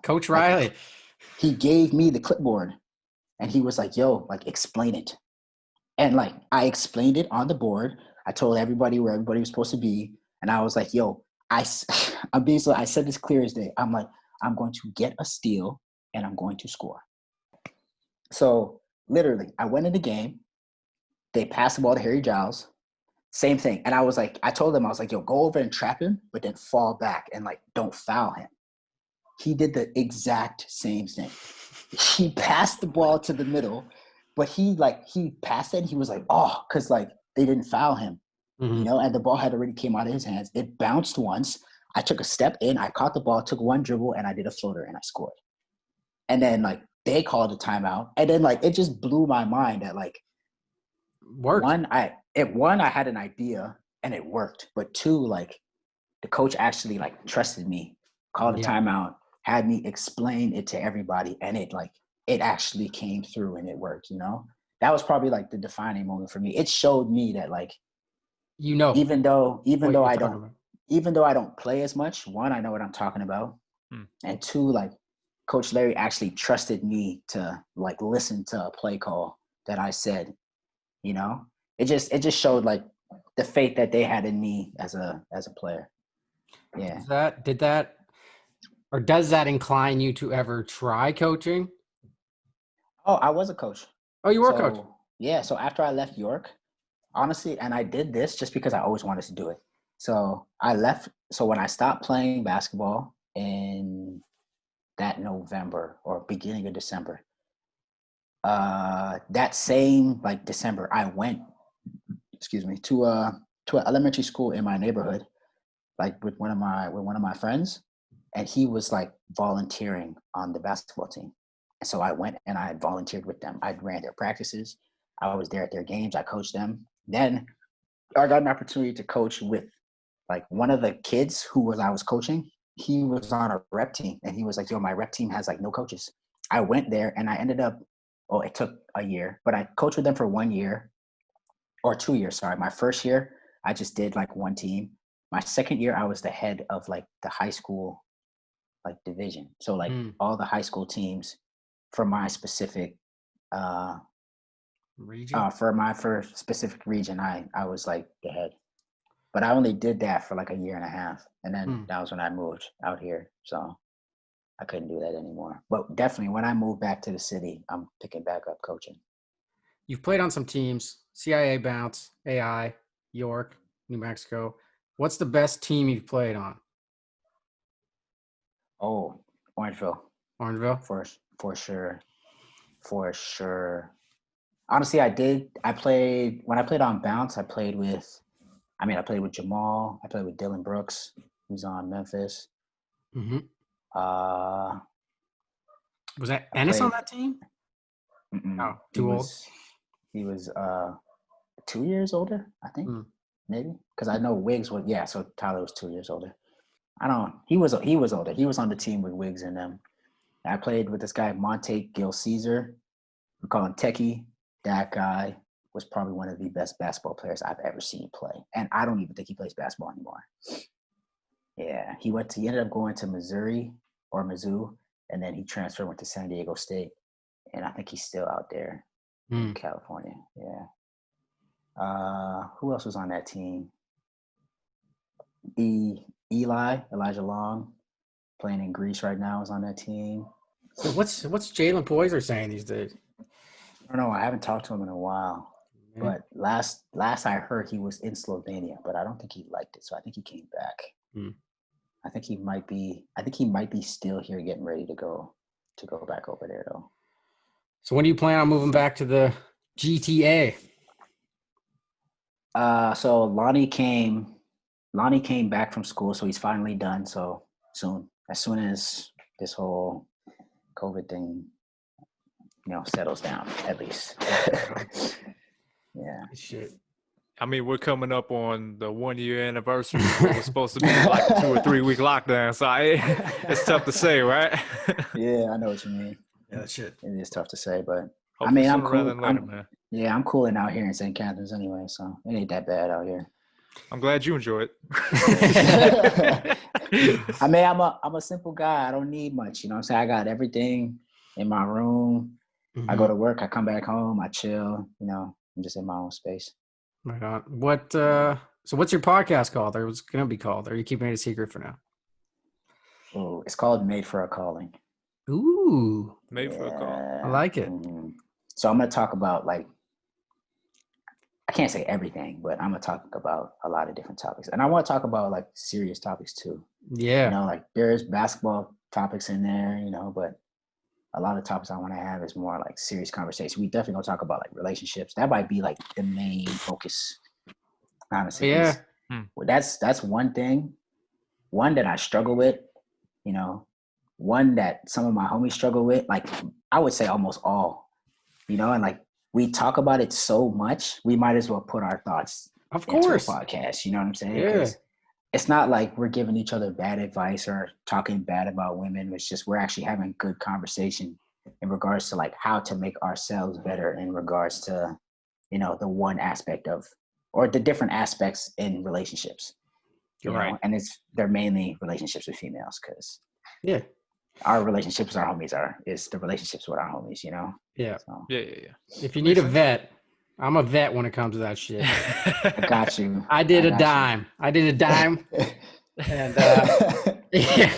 Coach Riley. He gave me the clipboard, and he was like, yo, like explain it. And like I explained it on the board. I told everybody where everybody was supposed to be. And I was like, yo, I said this clear as day. I'm like, I'm going to get a steal and I'm going to score. So literally, I went in the game. They passed the ball to Harry Giles. Same thing. And I was like, I told him, I was like, yo, go over and trap him, but then fall back and like, don't foul him. He did the exact same thing. He passed the ball to the middle, but he passed it and he was like, oh, because like they didn't foul him, you know, and the ball had already came out of his hands. It bounced once. I took a step in, I caught the ball, took one dribble, and I did a floater and I scored. And then like they called a timeout. And then like it just blew my mind that like worked. One, I had an idea and it worked. But two, like the coach actually like trusted me, called a timeout, had me explain it to everybody, and it actually came through and it worked, you know? That was probably like the defining moment for me. It showed me that like, you know, even though I don't play as much, one, I know what I'm talking about. And two, like Coach Larry actually trusted me to like listen to a play call that I said, you know? It just showed like the faith that they had in me as a player. Yeah. Does that incline you to ever try coaching? Oh, I was a coach. Oh, you were a coach? Yeah. So after I left York, honestly, and I did this just because I always wanted to do it. So I left. So when I stopped playing basketball in that November or beginning of December, that same like December, I went, to an elementary school in my neighborhood, like with one of my friends, and he was like volunteering on the basketball team. And so I went and I volunteered with them. I ran their practices. I was there at their games. I coached them. Then I got an opportunity to coach with like one of the kids I was coaching. He was on a rep team and he was like, yo, my rep team has like no coaches. I went there and I ended up, it took a year, but I coached with them for 1 year or 2 years. Sorry. My first year, I just did like one team. My second year, I was the head of like the high school like division. So like all the high school teams for my specific region. For specific region, I was like the head. But I only did that for like a year and a half. And then that was when I moved out here. So I couldn't do that anymore. But definitely when I moved back to the city, I'm picking back up coaching. You've played on some teams, CIA Bounce, AI, York, New Mexico. What's the best team you've played on? Oh, Orangeville. Orangeville? For sure. Honestly, when I played on Bounce, I played with Jamal. I played with Dylan Brooks, who's on Memphis. Mm-hmm. Was that Ennis on that team? No, too old. He was 2 years older, I think, maybe. Because I know Wiggs was, so Tyler was 2 years older. He was older. He was on the team with Wiggs and them. I played with this guy, Monte Gil Caesar. We call him Techie. That guy was probably one of the best basketball players I've ever seen play. And I don't even think he plays basketball anymore. Yeah, he ended up going to Missouri or Mizzou, and then he transferred, went to San Diego State. And I think he's still out there in California. Yeah. Who else was on that team? Elijah Long, playing in Greece right now, is on that team. So what's Jalen Poyser saying these days? I don't know. I haven't talked to him in a while. But last I heard, he was in Slovenia, but I don't think he liked it. So I think he came back. I think he might be still here, getting ready to go back over there though. So when do you plan on moving back to the GTA? So Lonnie came back from school, so he's finally done. So soon, as soon as this whole COVID thing, settles down, at least. Yeah. Shit. I mean, we're coming up on the 1 year anniversary. It was supposed to be like a 2 or 3 week lockdown, so it's tough to say, right? Yeah, I know what you mean. Yeah, that shit. It is tough to say, but Hopefully I'm sooner rather cool. than later, man. Yeah, I'm cooling out here in St. Catharines anyway, so it ain't that bad out here. I'm glad you enjoy it. I mean, I'm a simple guy. I don't need much. You know what I'm saying? I got everything in my room. I go to work. I come back home. I chill. You know, I'm just in my own space. Right on. What? So what's your podcast called? Or what's it gonna be called? Or are you keeping it a secret for now? Oh, it's called Made for a Calling. Ooh, Made for a call. I like it. Mhm. So I'm gonna talk about like, I can't say everything, but I'm gonna talk about a lot of different topics, and I want to talk about like serious topics too. Yeah. You know, like there's basketball topics in there, you know, but a lot of topics I want to have is more like serious conversation. We definitely gonna talk about like relationships. That might be like the main focus, honestly. 'Cause Yeah. that's one thing, one that I struggle with, you know, one that some of my homies struggle with. Like I would say almost all, you know, and like we talk about it so much, we might as well put our thoughts Of into a course. podcast. You know what I'm saying? Yeah. 'Cause it's not like we're giving each other bad advice or talking bad about women. It's just we're actually having good conversation in regards to like how to make ourselves better in regards to, you know, the one aspect of or the different aspects in relationships. You You're know, right. and they're mainly relationships with females because Yeah. our relationships with our homies is the relationships with our homies, you know? Yeah. So Yeah. If you need a vet, I'm a vet when it comes to that shit. I got you. I did a got dime. I did a dime, you. and yeah,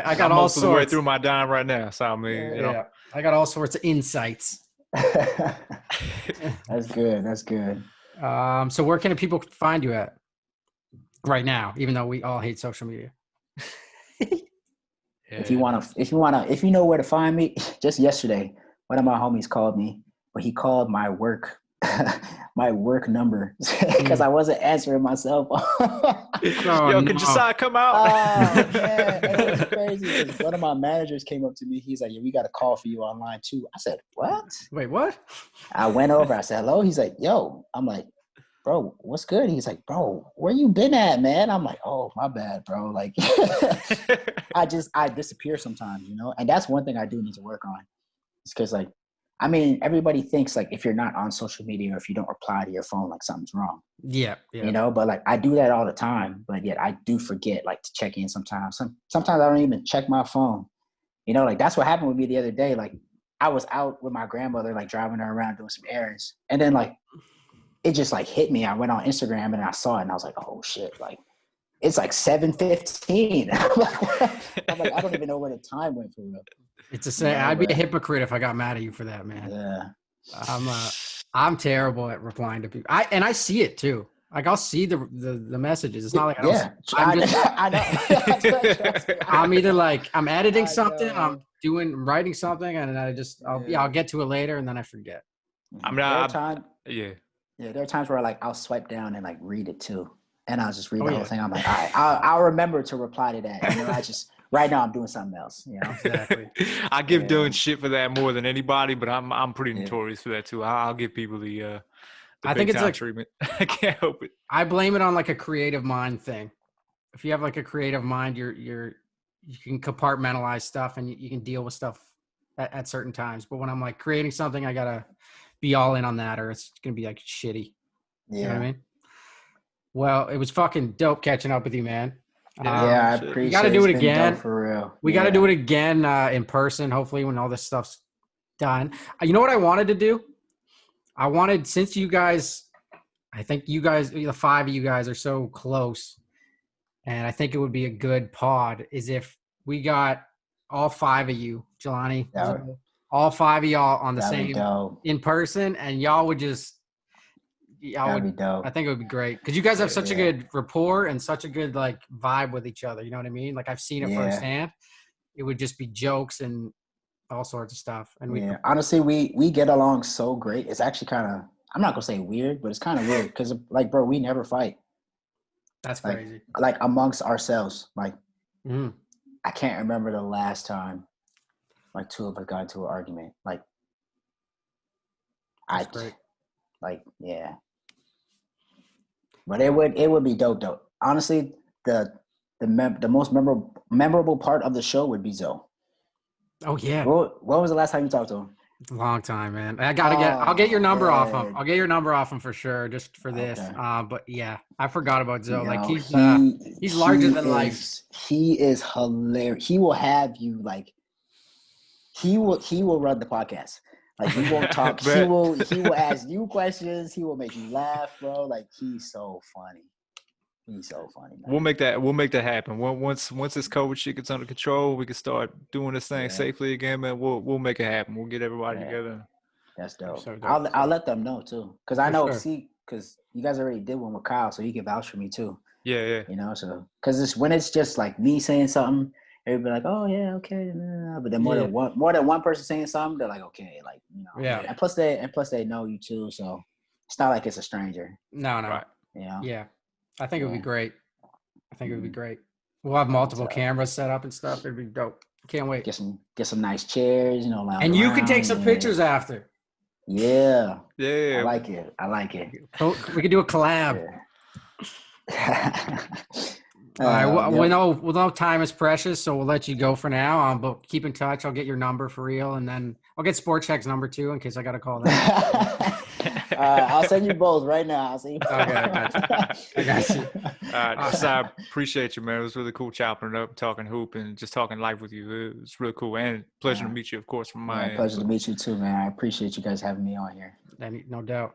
I got I'm all most of the way sorts. through my dime right now, so I mean, you know. Yeah, I got all sorts of insights. That's good. That's good. So where can people find you at right now? Even though we all hate social media. If you know where to find me, just yesterday, one of my homies called me, but he called my work my work number because I wasn't answering my cell phone. Yo, can Josiah come out? Oh man, and it was crazy because one of my managers came up to me. He's like, "Yeah, we got a call for you online too." I said, "What?" Wait, what? I went over. I said, "Hello." He's like, "Yo." I'm like, "Bro, what's good?" He's like, "Bro, where you been at, man?" I'm like, "Oh, my bad, bro." Like, I disappear sometimes, you know, and that's one thing I do need to work on. It's because, like, I mean, everybody thinks like if you're not on social media or if you don't reply to your phone, like something's wrong. Yeah. You know, but like I do that all the time, but yet I do forget like to check in sometimes. Sometimes I don't even check my phone. You know, like that's what happened with me the other day. Like I was out with my grandmother, like driving her around doing some errands, and then like it just like hit me. I went on Instagram and I saw it, and I was like, oh shit, like it's like 7:15. I'm like, I don't even know where the time went for real. It's a say. I'd be a hypocrite if I got mad at you for that, man. Yeah. I'm terrible at replying to people. I see it too. Like I'll see the messages. It's not like I don't. I know. I'm either like I'm editing something, I'm writing something, and I'll get to it later, and then I forget. I'm not. Yeah, there are times where like I'll swipe down and like read it too, and I'll just read the whole thing. I'm like, all right, I'll remember to reply to that. You know, right now I'm doing something else. You know, exactly. I give Dylan shit for that more than anybody, but I'm pretty notorious for that too. I'll give people the I think it's like treatment. I can't help it. I blame it on like a creative mind thing. If you have like a creative mind, you can compartmentalize stuff and you can deal with stuff at certain times. But when I'm like creating something, I gotta be all in on that, or it's gonna be like shitty. Yeah. You know what I mean? Well, it was fucking dope catching up with you, man. I appreciate it. We got to do it again. For real. We got to do it again in person, hopefully, when all this stuff's done. You know what I wanted to do? Since you guys, I think you guys, the five of you guys are so close, and I think it would be a good pod is if we got all five of you, Jelani, all five of y'all on the same in person, and y'all would just, that'd be dope. I think it would be great because you guys have such a good rapport and such a good like vibe with each other. You know what I mean? Like I've seen it firsthand. It would just be jokes and all sorts of stuff. And honestly, we get along so great. It's actually kind of, I'm not gonna say weird, but it's kind of weird because like, bro, we never fight. That's crazy. Like amongst ourselves, like I can't remember the last time like two of us got into an argument. Like that's great. Like but it would be dope though. Honestly, the most memorable part of the show would be Zoe. Oh yeah, When was the last time you talked to him? it's a long time, man. I'll get your number off him. I'll get your number off him for sure, just for this. Okay. But yeah, I forgot about Zoe. Like he's he larger than life. He is hilarious. He will have you like. He will run the podcast. Like he won't talk. he will ask you questions. He will make you laugh, bro. Like he's so funny. He's so funny, man. We'll make that happen. Once this COVID shit gets under control, we can start doing this thing safely again, man. We'll make it happen. We'll get everybody together. That's dope. So dope. I'll let them know too, because I know sure. because you guys already did one with Kyle, so he can vouch for me too. Yeah. You know, so because when it's just like me saying something, everybody like, oh yeah, okay, but then more than one person saying something, they're like, okay, like you know, Yeah. And plus they know you too, so it's not like it's a stranger. No. Right. You know? Yeah, I think it would be great. It would be great. We'll have multiple cameras set up and stuff. It'd be dope. Can't wait. Get some nice chairs, you know, and you can take some pictures after. Yeah. Yeah. I like it. We could do a collab. Yeah. All right. We know time is precious, so we'll let you go for now. But keep in touch. I'll get your number for real, and then I'll get Sport Check's number too in case I got to call them. I'll send you both right now. I'll send you both. Okay, I got you. I appreciate you, man. It was really cool chopping it up, talking hoop, and just talking life with you. It was really cool, and pleasure to meet you, of course, from my end. Pleasure to meet you too, man. I appreciate you guys having me on here. No doubt.